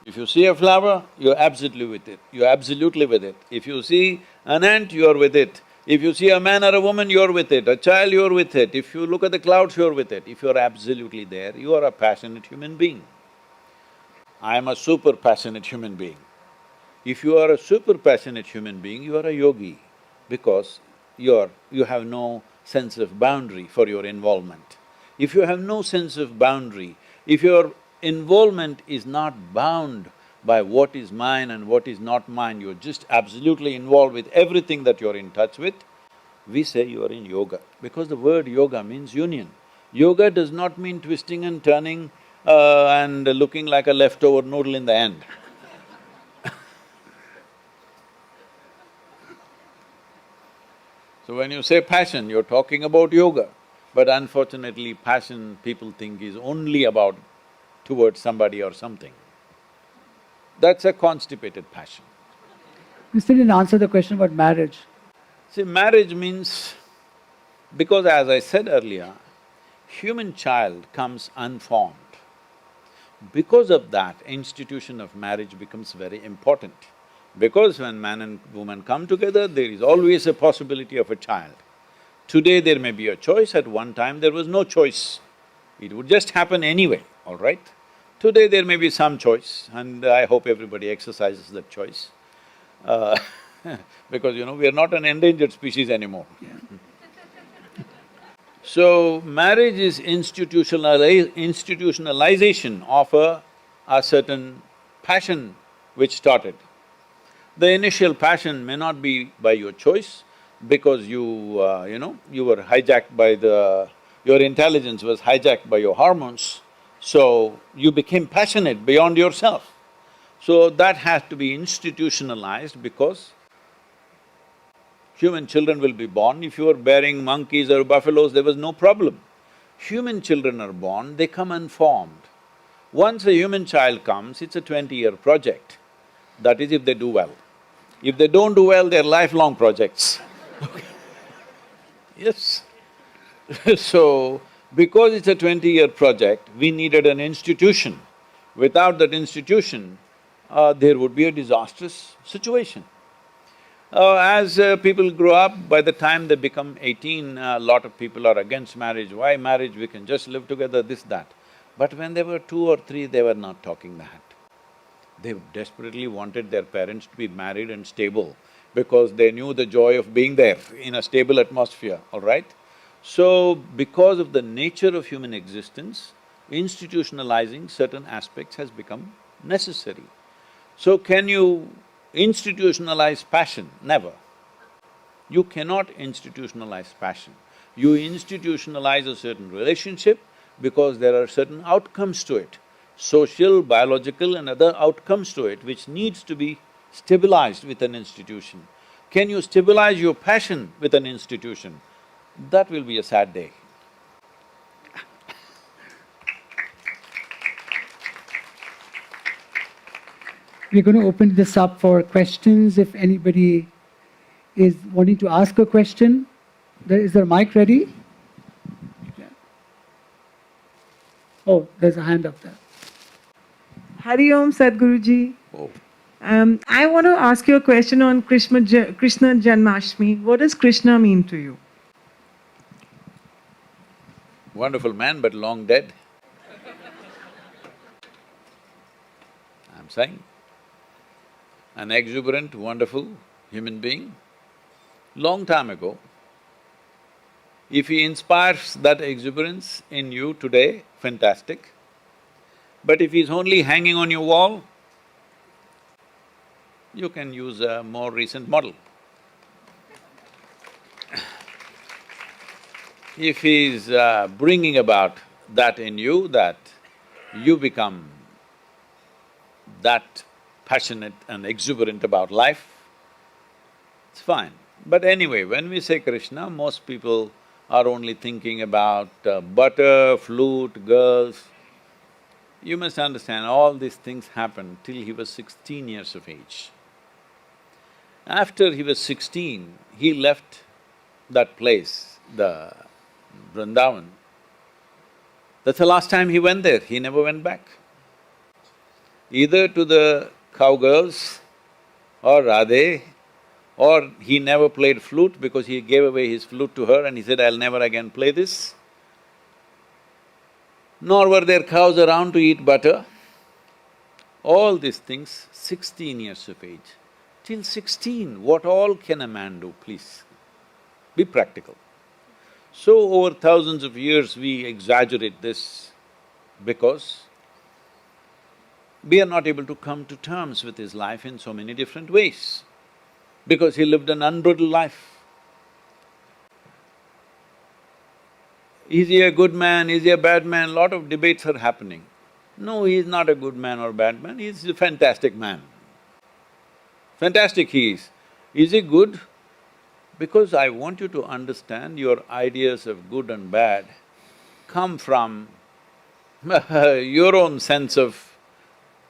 If you see a flower, you're absolutely with it, you're absolutely with it. If you see an ant, you're with it. If you see a man or a woman, you're with it. A child, you're with it. If you look at the clouds, you're with it. If you're absolutely there, you are a passionate human being. I am a super passionate human being. If you are a super passionate human being, you are a yogi, because you have no sense of boundary for your involvement. If you have no sense of boundary, if your involvement is not bound by what is mine and what is not mine, you're just absolutely involved with everything that you're in touch with, we say you are in yoga, because the word yoga means union. Yoga does not mean twisting and turning and looking like a leftover noodle in the end. So when you say passion, you're talking about yoga. But unfortunately, passion people think is only about towards somebody or something. That's a constipated passion. You still didn't answer the question about marriage. See, marriage means… because as I said earlier, human child comes unformed. Because of that, institution of marriage becomes very important. Because when man and woman come together, there is always a possibility of a child. Today there may be a choice, at one time there was no choice. It would just happen anyway, all right? Today there may be some choice, and I hope everybody exercises that choice. Because we are not an endangered species anymore. So, marriage is institutionalization of a certain passion which started. The initial passion may not be by your choice, because you were hijacked by your intelligence was hijacked by your hormones, so you became passionate beyond yourself. So that has to be institutionalized, because human children will be born. If you were bearing monkeys or buffaloes, there was no problem. Human children are born, they come unformed. Once a human child comes, it's a 20-year project. That is if they do well. If they don't do well, they're lifelong projects. Yes. So, because it's a 20-year project, we needed an institution. Without that institution, there would be a disastrous situation. As people grow up, by the time they become 18, a lot of people are against marriage. Why marriage? We can just live together, this, that. But when they were 2 or 3, they were not talking that. They desperately wanted their parents to be married and stable, because they knew the joy of being there in a stable atmosphere, all right? So, because of the nature of human existence, institutionalizing certain aspects has become necessary. So, can you institutionalize passion? Never. You cannot institutionalize passion. You institutionalize a certain relationship because there are certain outcomes to it, social, biological and other outcomes to it, which needs to be stabilized with an institution. Can you stabilize your passion with an institution? That will be a sad day. We're going to open this up for questions. If anybody is wanting to ask a question, is there a mic ready? Yeah. Oh, there's a hand up there. Hari Om Sadhguruji. Oh, I want to ask you a question on Krishna Janmashtami. What does Krishna mean to you? wonderful man but long dead. I'm saying. an exuberant, wonderful human being, long time ago. If he inspires that exuberance in you today, fantastic. But if he's only hanging on your wall, you can use a more recent model. If he's bringing about that in you, that you become that passionate and exuberant about life, it's fine. But anyway, when we say Krishna, most people are only thinking about butter, flute, girls. You must understand, all these things happened till he was 16 years of age. After he was 16, he left that place, the Vrindavan. That's the last time he went there, he never went back. Either to the cowgirls or Radhe, or he never played flute because he gave away his flute to her and he said, I'll never again play this. Nor were there cows around to eat butter. All these things, 16 years of age. Till 16, what all can a man do, please? Be practical. So over thousands of years we exaggerate this because we are not able to come to terms with his life in so many different ways, because he lived an unbridled life. Is he a good man, is he a bad man? Lot of debates are happening. No, he is not a good man or bad man, he is a fantastic man. Fantastic he is. Is he good? Because I want you to understand your ideas of good and bad come from your own sense of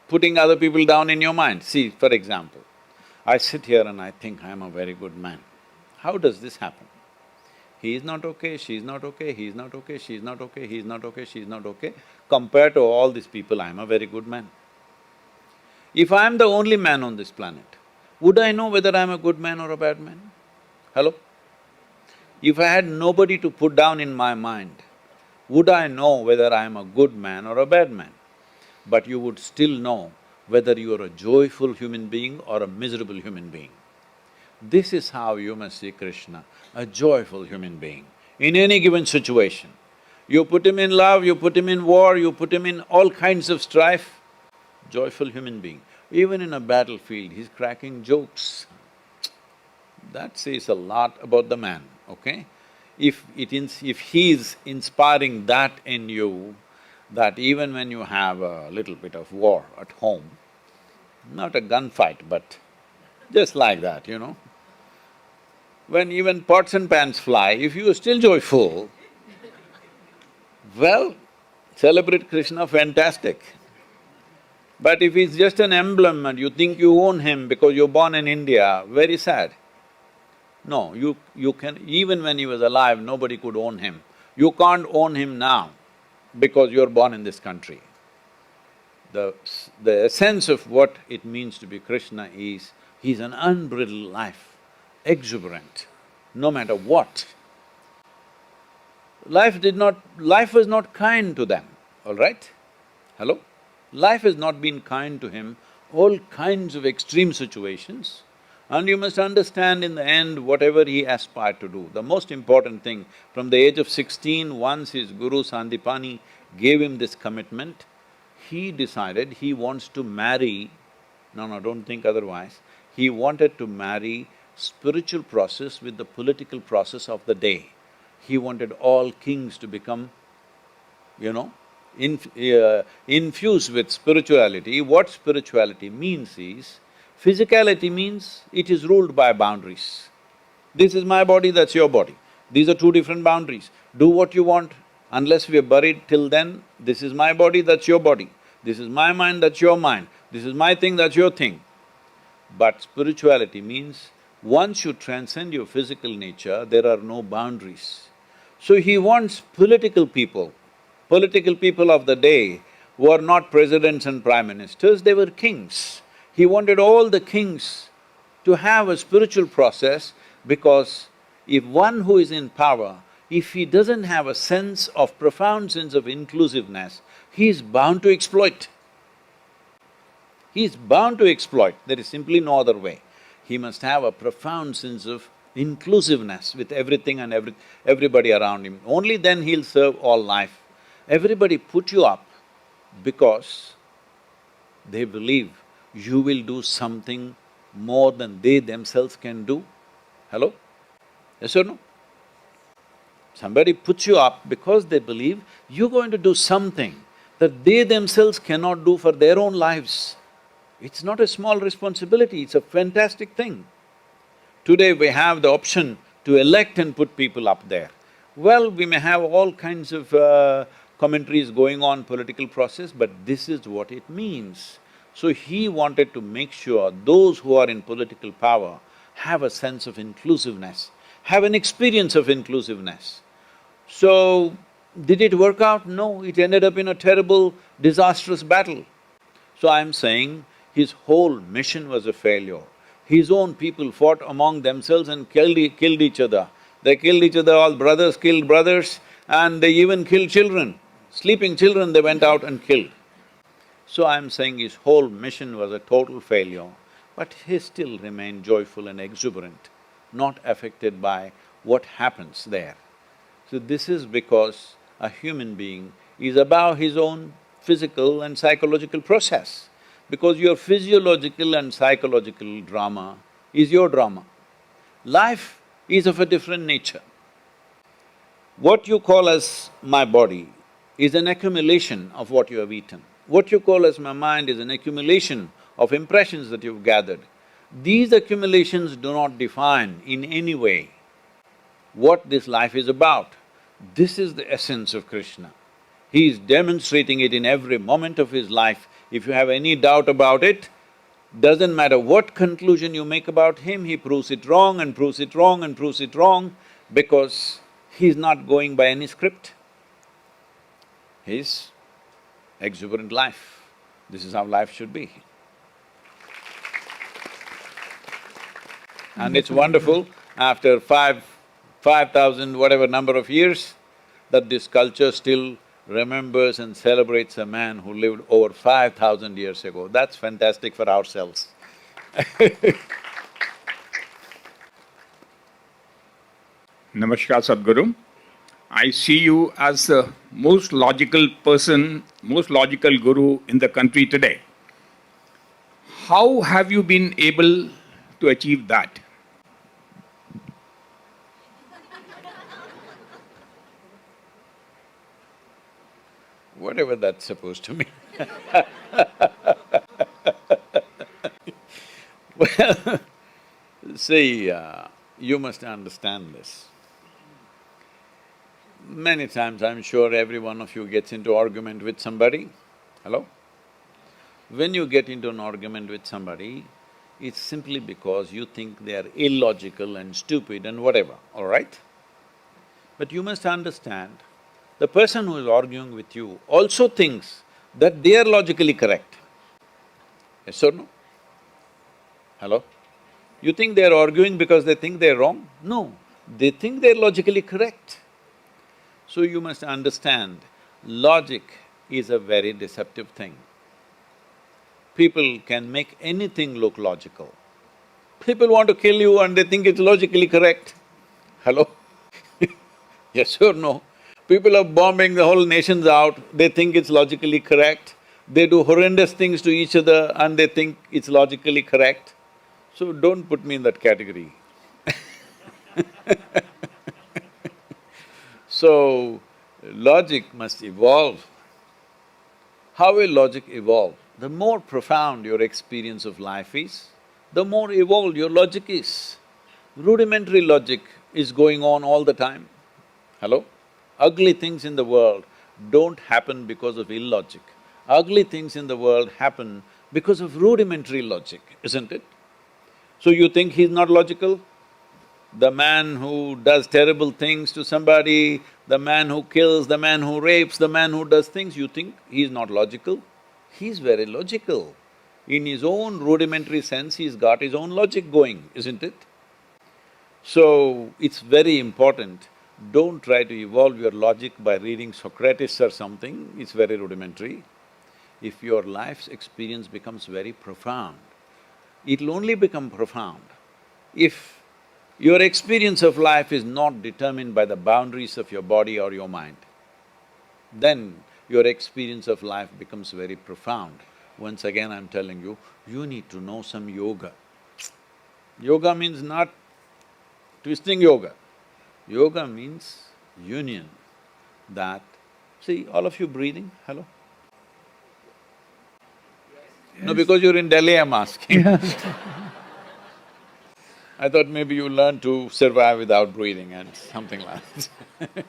putting other people down in your mind. See, for example, I sit here and I think I am a very good man. How does this happen? He is not okay, she is not okay, he is not okay, she is not okay, he is not okay, she is not okay. Compared to all these people, I am a very good man. If I am the only man on this planet, would I know whether I am a good man or a bad man? Hello? If I had nobody to put down in my mind, would I know whether I am a good man or a bad man? But you would still know whether you are a joyful human being or a miserable human being. This is how you must see Krishna, a joyful human being, in any given situation. You put him in love, you put him in war, you put him in all kinds of strife, joyful human being. Even in a battlefield, he's cracking jokes. That says a lot about the man, okay? If he's inspiring that in you, that even when you have a little bit of war at home, not a gunfight, but just like that, you know, when even pots and pans fly, if you are still joyful, well, celebrate Krishna, fantastic. But if he's just an emblem and you think you own him because you're born in India, very sad. No, you can… even when he was alive, nobody could own him. You can't own him now because you're born in this country. The essence of what it means to be Krishna is, he's an unbridled life, exuberant, no matter what. Life was not kind to them, all right? Hello? Life has not been kind to him, all kinds of extreme situations. And you must understand, in the end, whatever he aspired to do, the most important thing, from the age of 16, once his guru Sandipani gave him this commitment, he decided he wants to marry… no, don't think otherwise, he wanted to marry spiritual process with the political process of the day. He wanted all kings to become, you know, infused with spirituality. What spirituality means is, physicality means it is ruled by boundaries. This is my body, that's your body. These are two different boundaries. Do what you want, unless we are buried till then, this is my body, that's your body. This is my mind, that's your mind. This is my thing, that's your thing. But spirituality means, once you transcend your physical nature, there are no boundaries. So he wants political people of the day who are not presidents and prime ministers, they were kings. He wanted all the kings to have a spiritual process, because if one who is in power, if he doesn't have a sense of… profound sense of inclusiveness, he is bound to exploit. He is bound to exploit, there is simply no other way. He must have a profound sense of inclusiveness with everything and everybody around him. Only then he'll serve all life. Everybody put you up because they believe you will do something more than they themselves can do. Hello? Yes or no? Somebody puts you up because they believe you're going to do something that they themselves cannot do for their own lives. It's not a small responsibility, it's a fantastic thing. Today we have the option to elect and put people up there. Well, we may have all kinds of commentaries going on political process, but this is what it means. So he wanted to make sure those who are in political power have a sense of inclusiveness, have an experience of inclusiveness. So, did it work out? No, it ended up in a terrible, disastrous battle. So I'm saying his whole mission was a failure. His own people fought among themselves and killed each other. They killed each other, all brothers killed brothers, and they even killed children. Sleeping children they went out and killed. So I'm saying his whole mission was a total failure, but he still remained joyful and exuberant, not affected by what happens there. So this is because a human being is above his own physical and psychological process, because your physiological and psychological drama is your drama. Life is of a different nature. What you call as my body is an accumulation of what you have eaten. What you call as my mind is an accumulation of impressions that you've gathered. These accumulations do not define in any way what this life is about. This is the essence of Krishna. He is demonstrating it in every moment of his life. If you have any doubt about it, doesn't matter what conclusion you make about him, he proves it wrong and proves it wrong and proves it wrong, because he's not going by any script. His exuberant life, this is how life should be. And it's wonderful, after 5,000 whatever number of years, that this culture still remembers and celebrates a man who lived over 5,000 years ago. That's fantastic for ourselves. Namaskar, Sadhguru. I see you as the most logical person, most logical guru in the country today. How have you been able to achieve that? Whatever that's supposed to mean. Well, see, you must understand this. Many times I'm sure every one of you gets into argument with somebody. Hello? When you get into an argument with somebody, it's simply because you think they are illogical and stupid and whatever, all right? But you must understand, the person who is arguing with you also thinks that they are logically correct. Yes or no? Hello? You think they are arguing because they think they're wrong? No, they think they're logically correct. So you must understand, logic is a very deceptive thing. People can make anything look logical. People want to kill you and they think it's logically correct. Hello? Yes or no? People are bombing the whole nations out, they think it's logically correct. They do horrendous things to each other and they think it's logically correct. So don't put me in that category. So, logic must evolve. How will logic evolve? The more profound your experience of life is, the more evolved your logic is. Rudimentary logic is going on all the time. Hello? Ugly things in the world don't happen because of illogic. Ugly things in the world happen because of rudimentary logic, isn't it? So you think he's not logical? The man who does terrible things to somebody, the man who kills, the man who rapes, the man who does things, you think he's not logical? He's very logical. In his own rudimentary sense, he's got his own logic going, isn't it? So, it's very important, don't try to evolve your logic by reading Socrates or something, it's very rudimentary. if your life's experience becomes very profound, it'll only become profound if your experience of life is not determined by the boundaries of your body or your mind. Then your experience of life becomes very profound. Once again I'm telling you, you need to know some yoga. Yoga means not twisting yoga. Yoga means union, that… See, all of you breathing, hello? No, because you're in Delhi, I'm asking. I thought maybe you learn to survive without breathing and something like that.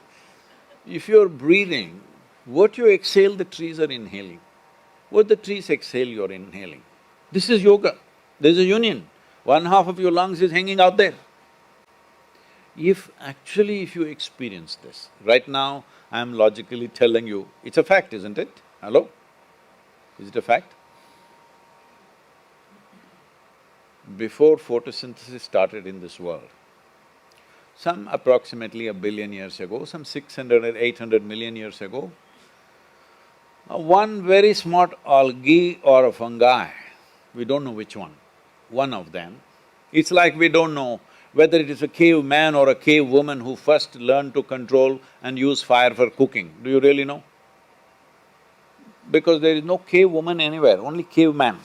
If you're breathing, what you exhale, the trees are inhaling. What the trees exhale, you're inhaling. This is yoga. There's a union. One half of your lungs is hanging out there. If you experience this, right now I'm logically telling you, it's a fact, isn't it? Hello? Is it a fact? Before photosynthesis started in this world, some approximately 1 billion years ago, some 600 or 800 million years ago, one very smart algae or a fungi, we don't know which one of them, it's like we don't know whether it is a caveman or a cavewoman who first learned to control and use fire for cooking. Do you really know? Because there is no cavewoman anywhere, only caveman.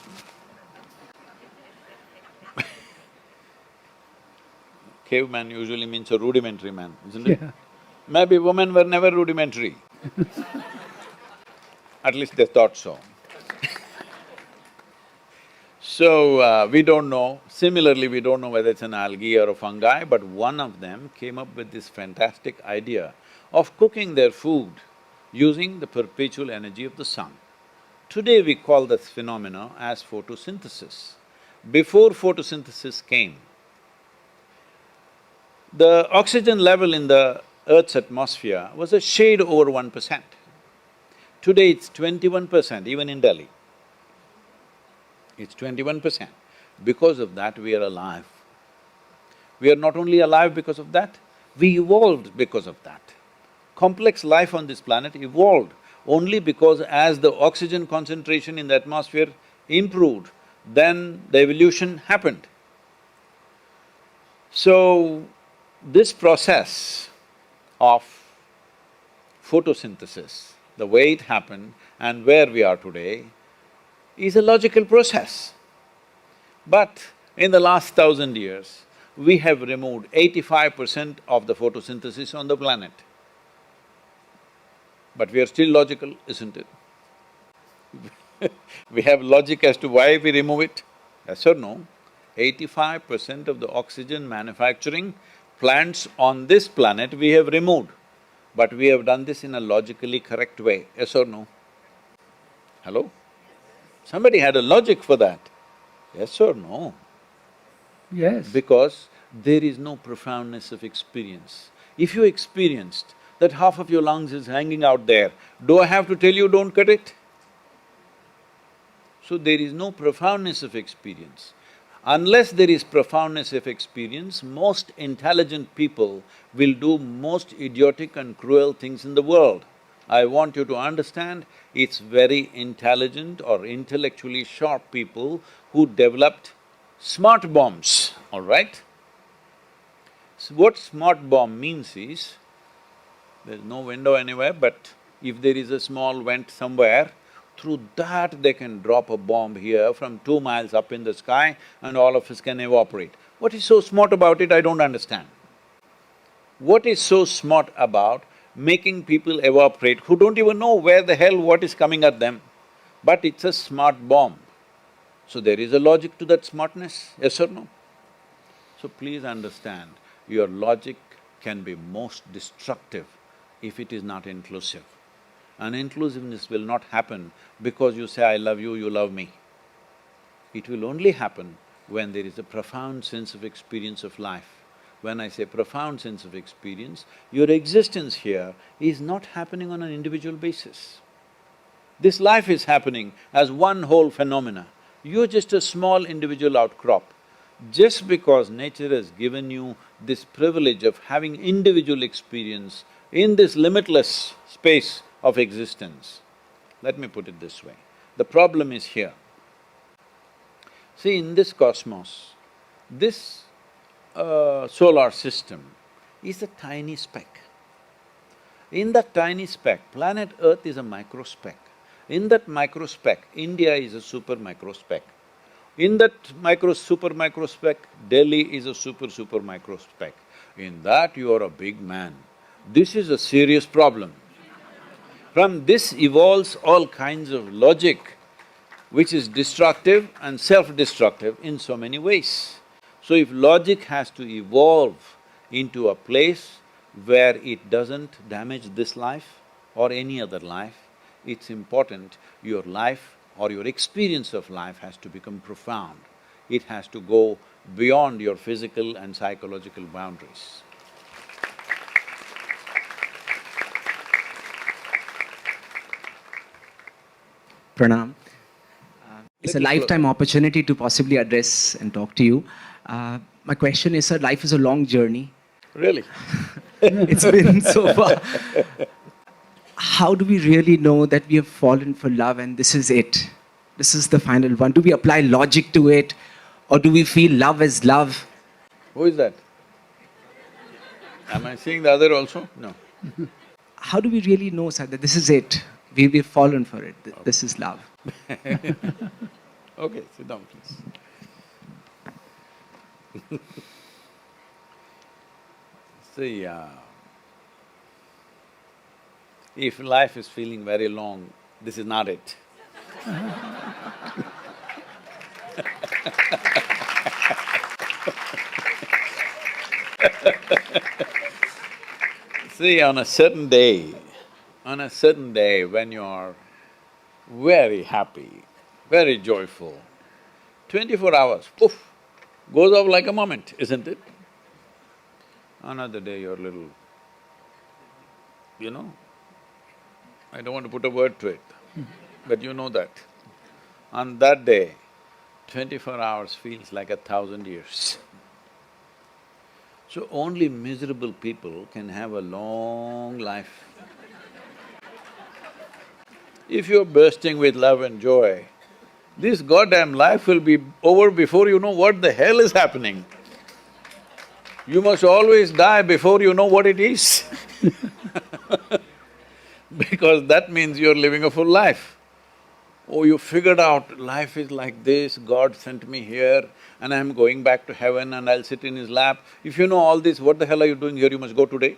Caveman usually means a rudimentary man, isn't it? Yeah. Maybe women were never rudimentary. At least they thought so. So, we don't know. Similarly, we don't know whether it's an algae or a fungi, but one of them came up with this fantastic idea of cooking their food using the perpetual energy of the sun. Today we call this phenomena as photosynthesis. Before photosynthesis came, the oxygen level in the Earth's atmosphere was a shade over 1%. Today it's 21%, even in Delhi. It's 21%. Because of that, we are alive. We are not only alive because of that, we evolved because of that. Complex life on this planet evolved only because as the oxygen concentration in the atmosphere improved, then the evolution happened. So, this process of photosynthesis, the way it happened and where we are today, is a logical process. But in the last 1,000 years, we have removed 85% of the photosynthesis on the planet. But we are still logical, isn't it? We have logic as to why we remove it, yes or no? 85% of the oxygen manufacturing plants on this planet we have removed, but we have done this in a logically correct way, yes or no? Hello? Somebody had a logic for that, yes or no? Yes. Because there is no profoundness of experience. If you experienced that half of your lungs is hanging out there, do I have to tell you don't cut it? So there is no profoundness of experience. Unless there is profoundness of experience, most intelligent people will do most idiotic and cruel things in the world. I want you to understand, it's very intelligent or intellectually sharp people who developed smart bombs, all right? So what smart bomb means is, there's no window anywhere, but if there is a small vent somewhere, through that they can drop a bomb here from 2 miles up in the sky and all of us can evaporate. What is so smart about it, I don't understand. What is so smart about making people evaporate who don't even know where the hell what is coming at them? But it's a smart bomb. So there is a logic to that smartness, yes or no? So please understand, your logic can be most destructive if it is not inclusive. And inclusiveness will not happen because you say, I love you, you love me. It will only happen when there is a profound sense of experience of life. When I say profound sense of experience, your existence here is not happening on an individual basis. This life is happening as one whole phenomena. You're just a small individual outcrop. Just because nature has given you this privilege of having individual experience in this limitless space of existence, let me put it this way, The problem is here. See, in this cosmos, this solar system is a tiny speck. In that tiny speck, planet Earth is a micro speck. In that micro speck, India is a super micro speck. In that super micro speck, Delhi is a super micro speck. In that you are a big man. This is a serious problem. From this evolves all kinds of logic which is destructive and self-destructive in so many ways. So if logic has to evolve into a place where it doesn't damage this life or any other life, it's important your life or your experience of life has to become profound. It has to go beyond your physical and psychological boundaries. Pranam. It's a Little lifetime opportunity to possibly address and talk to you. My question is, sir, life is a long journey. Really? It's been so far. How do we really know that we have fallen for love and this is it? This is the final one. Do we apply logic to it, or do we feel love is love? Who is that? Am I seeing the other also? No. How do we really know, sir, that this is it? We've fallen for it. This is love. Okay, sit down please. See, if life is feeling very long, this is not it. See, on a certain day when you are very happy, very joyful, 24 hours, poof, goes off like a moment, isn't it? Another day you're little, I don't want to put a word to it, but you know that. On that day, 24 hours feels like 1,000 years. So only miserable people can have a long life. If you're bursting with love and joy, this goddamn life will be over before you know what the hell is happening. You must always die before you know what it is because that means you're living a full life. Oh, you figured out life is like this, God sent me here and I'm going back to heaven and I'll sit in his lap. If you know all this, what the hell are you doing here? You must go today.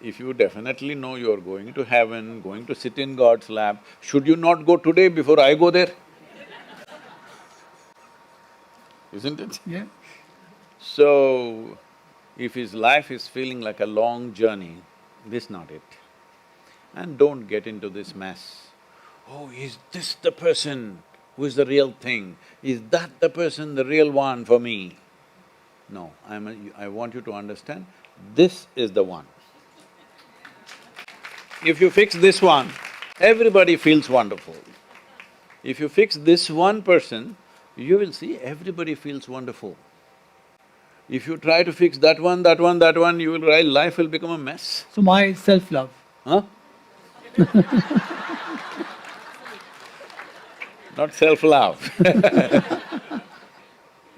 If you definitely know you're going to heaven, going to sit in God's lap, should you not go today before I go there? Isn't it? Yeah. So, if his life is feeling like a long journey, this is not it. And don't get into this mess. Oh, is this the person who is the real thing? Is that the person, the real one for me? No, I want you to understand, this is the one. If you fix this one, everybody feels wonderful. If you fix this one person, you will see everybody feels wonderful. If you try to fix that one, you will realize life will become a mess. So my self-love. Huh? Not self-love.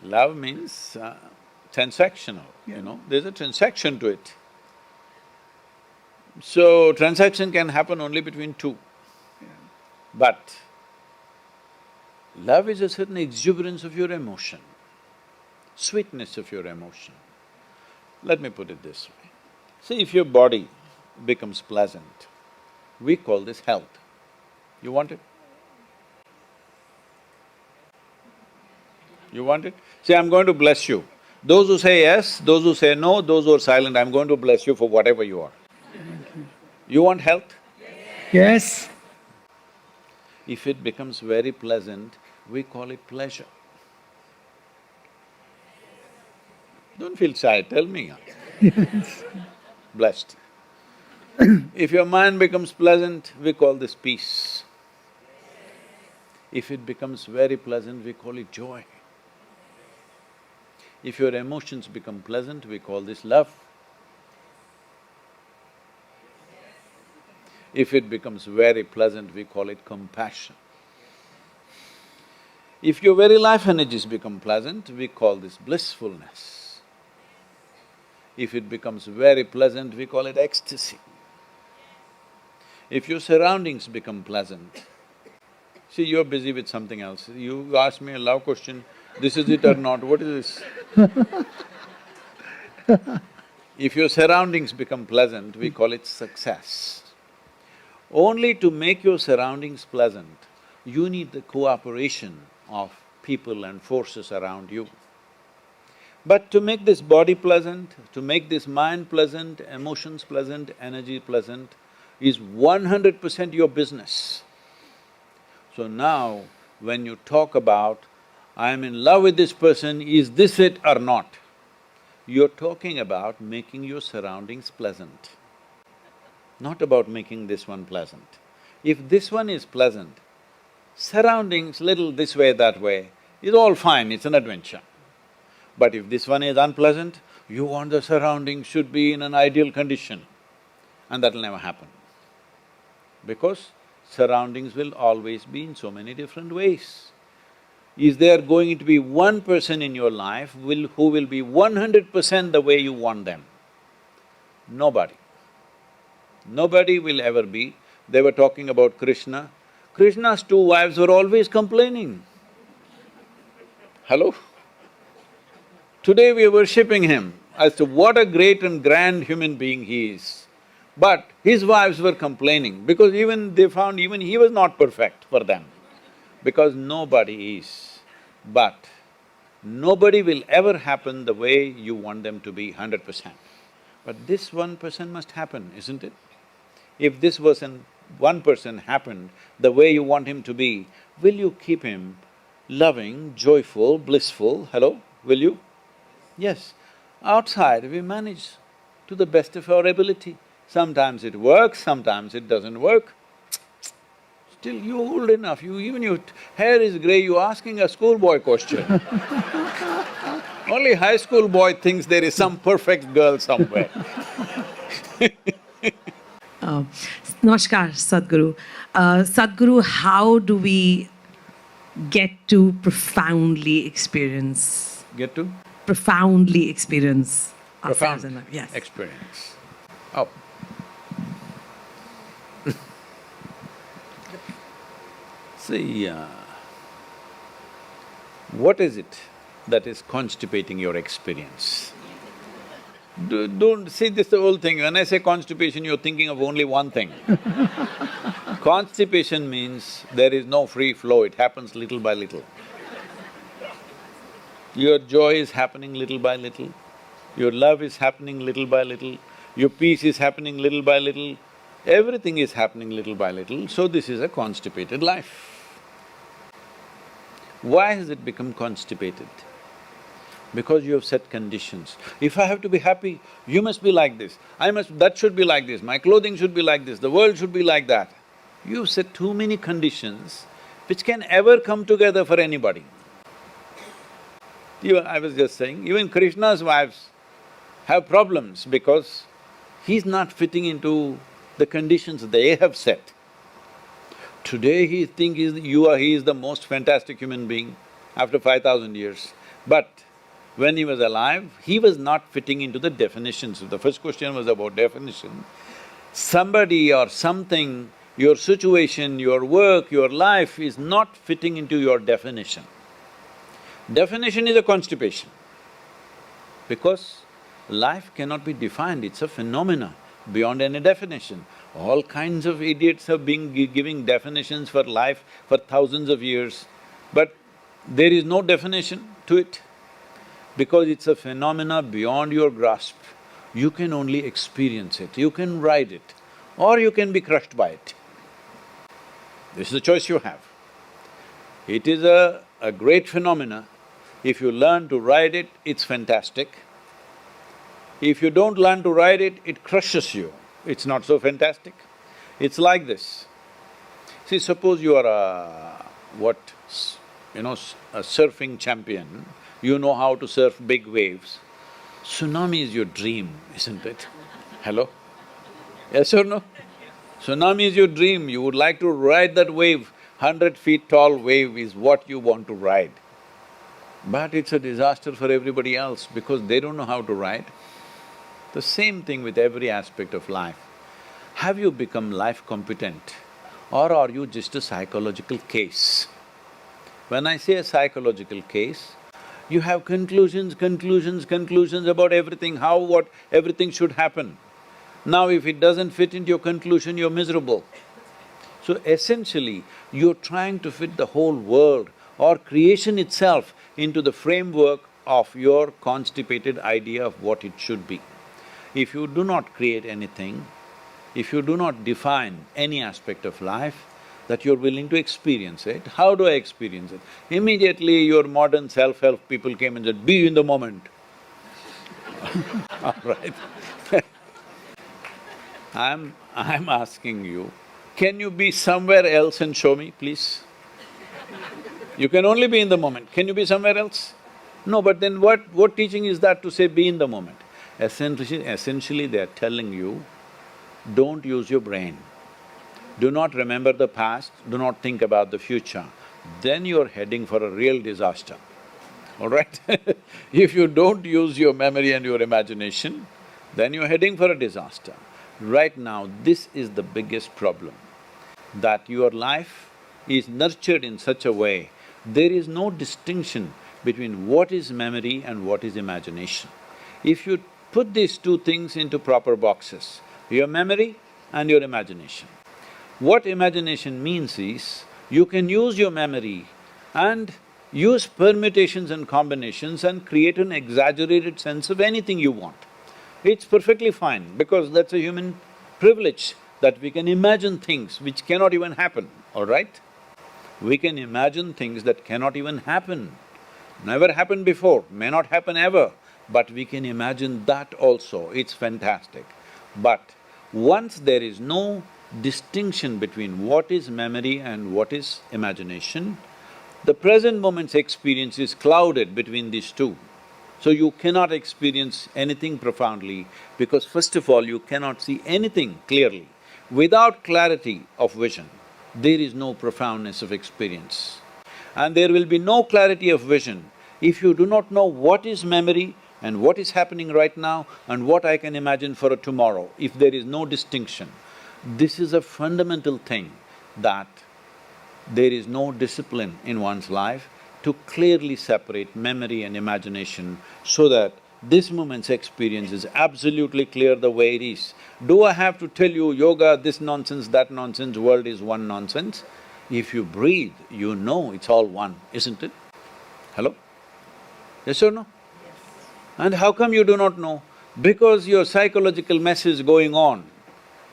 Love means transactional, there's a transaction to it. So, transaction can happen only between two. But love is a certain exuberance of your emotion, sweetness of your emotion. Let me put it this way. See, if your body becomes pleasant, we call this health. You want it? You want it? See, I'm going to bless you. Those who say yes, those who say no, those who are silent, I'm going to bless you for whatever you are. You want health? Yes. If it becomes very pleasant, we call it pleasure. Don't feel shy, tell me. Blessed. If your mind becomes pleasant, we call this peace. If it becomes very pleasant, we call it joy. If your emotions become pleasant, we call this love. If it becomes very pleasant, we call it compassion. If your very life energies become pleasant, we call this blissfulness. If it becomes very pleasant, we call it ecstasy. If your surroundings become pleasant, see, you're busy with something else. You ask me a love question, this is it or not, what is this? If your surroundings become pleasant, we call it success. Only to make your surroundings pleasant, you need the cooperation of people and forces around you. But to make this body pleasant, to make this mind pleasant, emotions pleasant, energy pleasant, is 100% your business. So now, when you talk about, I am in love with this person, is this it or not? You're talking about making your surroundings pleasant, not about making this one pleasant. If this one is pleasant, surroundings little this way, that way, is all fine, it's an adventure. But if this one is unpleasant, you want the surroundings should be in an ideal condition, and that'll never happen. Because surroundings will always be in so many different ways. Is there going to be one person in your life who will be 100% the way you want them? Nobody. Nobody will ever be. They were talking about Krishna. Krishna's two wives were always complaining. Hello? Today we are worshipping him as to what a great and grand human being he is. But his wives were complaining because even they found even he was not perfect for them, because nobody is. But nobody will ever happen the way you want them to be 100%. But this 1% must happen, isn't it? If this 1% happened the way you want him to be, will you keep him loving, joyful, blissful? Hello? Will you? Yes. Outside we manage to the best of our ability. Sometimes it works, sometimes it doesn't work. Still, you're old enough, even your hair is grey, you're asking a schoolboy question. Only high school boy thinks there is some perfect girl somewhere. Namaskar, Sadhguru. Sadhguru, how do we get to profoundly experience? Get to? Profoundly experience ourselves Profound in life. Yes. experience. Oh. See, what is it that is constipating your experience? Don't… see, this is the whole thing. When I say constipation, you're thinking of only one thing. Constipation means there is no free flow, it happens little by little. Your joy is happening little by little, your love is happening little by little, your peace is happening little by little, everything is happening little by little, so this is a constipated life. Why has it become constipated? Because you have set conditions. If I have to be happy, you must be like this, that should be like this, my clothing should be like this, the world should be like that. You've set too many conditions which can ever come together for anybody. I was just saying, even Krishna's wives have problems because he's not fitting into the conditions they have set. Today he thinks he is the most fantastic human being after 5,000 years. But when he was alive, he was not fitting into the definitions. The first question was about definition. Somebody or something, your situation, your work, your life is not fitting into your definition. Definition is a constipation, because life cannot be defined, it's a phenomena beyond any definition. All kinds of idiots have been giving definitions for life for thousands of years, but there is no definition to it, because it's a phenomena beyond your grasp. You can only experience it, you can ride it, or you can be crushed by it. This is the choice you have. It is a great phenomena. If you learn to ride it, it's fantastic. If you don't learn to ride it, it crushes you, it's not so fantastic. It's like this. See, suppose you are a surfing champion, you know how to surf big waves. Tsunami is your dream, isn't it? Hello? Yes or no? Tsunami is your dream, you would like to ride that wave, 100 feet tall wave is what you want to ride. But it's a disaster for everybody else because they don't know how to ride. The same thing with every aspect of life. Have you become life competent or are you just a psychological case? When I say a psychological case, you have conclusions about everything, how, what, everything should happen. Now if it doesn't fit into your conclusion, you're miserable. So essentially, you're trying to fit the whole world or creation itself into the framework of your constipated idea of what it should be. If you do not create anything, if you do not define any aspect of life, that you're willing to experience it, how do I experience it? Immediately your modern self-help people came and said, be in the moment. All right. I'm asking you, can you be somewhere else and show me, please? You can only be in the moment, can you be somewhere else? No, but then what teaching is that to say be in the moment? Essentially they are telling you, don't use your brain. Do not remember the past, do not think about the future. Then you're heading for a real disaster, all right? If you don't use your memory and your imagination, then you're heading for a disaster. Right now, this is the biggest problem, that your life is nurtured in such a way, there is no distinction between what is memory and what is imagination. If you put these two things into proper boxes, your memory and your imagination. What imagination means is, you can use your memory and use permutations and combinations and create an exaggerated sense of anything you want. It's perfectly fine because that's a human privilege that we can imagine things which cannot even happen, all right? We can imagine things that cannot even happen, never happened before, may not happen ever, but we can imagine that also, it's fantastic. But once there is no distinction between what is memory and what is imagination, the present moment's experience is clouded between these two. So you cannot experience anything profoundly because first of all, you cannot see anything clearly. Without clarity of vision, there is no profoundness of experience. And there will be no clarity of vision if you do not know what is memory and what is happening right now and what I can imagine for a tomorrow, if there is no distinction. This is a fundamental thing, that there is no discipline in one's life to clearly separate memory and imagination so that this moment's experience is absolutely clear the way it is. Do I have to tell you yoga, this nonsense, that nonsense, world is one nonsense? If you breathe, you know it's all one, isn't it? Hello? Yes or no? Yes. And how come you do not know? Because your psychological mess is going on.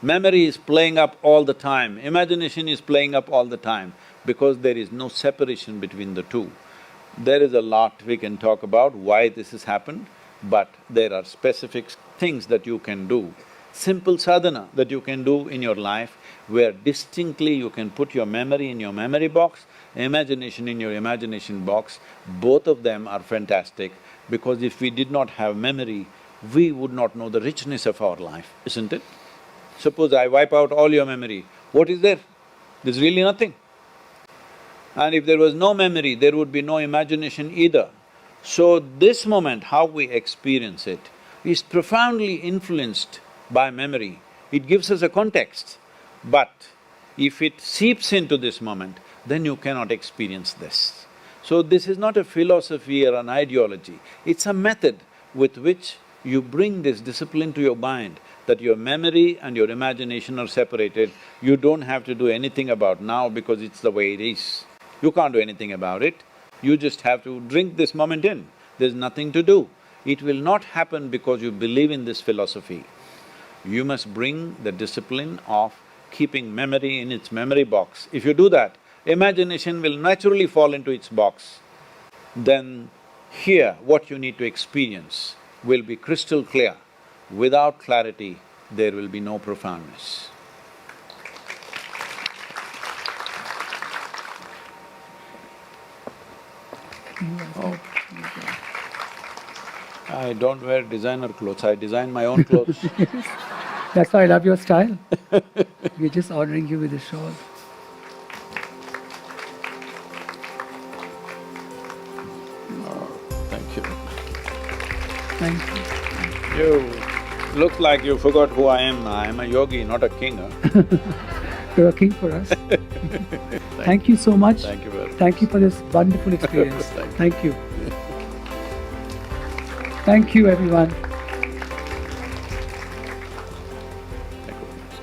Memory is playing up all the time, imagination is playing up all the time, because there is no separation between the two. There is a lot we can talk about why this has happened, but there are specific things that you can do, simple sadhana that you can do in your life, where distinctly you can put your memory in your memory box, imagination in your imagination box. Both of them are fantastic, because if we did not have memory, we would not know the richness of our life, isn't it? Suppose I wipe out all your memory, what is there? There's really nothing. And if there was no memory, there would be no imagination either. So this moment, how we experience it, is profoundly influenced by memory. It gives us a context. But if it seeps into this moment, then you cannot experience this. So this is not a philosophy or an ideology, it's a method with which you bring this discipline to your mind, that your memory and your imagination are separated. You don't have to do anything about now because it's the way it is. You can't do anything about it, you just have to drink this moment in, there's nothing to do. It will not happen because you believe in this philosophy. You must bring the discipline of keeping memory in its memory box. If you do that, imagination will naturally fall into its box. Then here, what you need to experience will be crystal clear. Without clarity, there will be no profoundness. Oh. I don't wear designer clothes, I design my own clothes. That's why I love your style. We're just honoring you with a shawl. Thank you. Thank you. You look like you forgot who I am. I am a yogi, not a king. Huh? You're a king for us. Thank you so much. Thank you very much. Thank you for this wonderful experience. Thank you. Thank you. Thank you, everyone.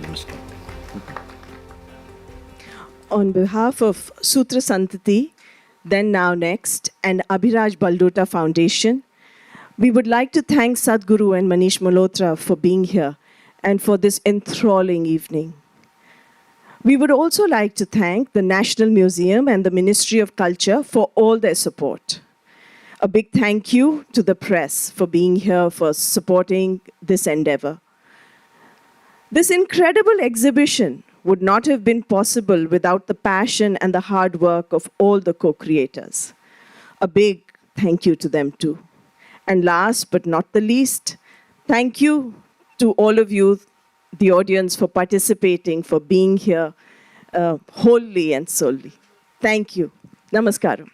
Namaste. On behalf of Sutra Santati, then Now Next, and Abhiraj Baldota Foundation, we would like to thank Sadhguru and Manish Malhotra for being here and for this enthralling evening. We would also like to thank the National Museum and the Ministry of Culture for all their support. A big thank you to the press for being here, for supporting this endeavor. This incredible exhibition would not have been possible without the passion and the hard work of all the co-creators. A big thank you to them too. And last but not the least, thank you to all of you, the audience, for participating, for being here wholly and solely. Thank you. Namaskaram.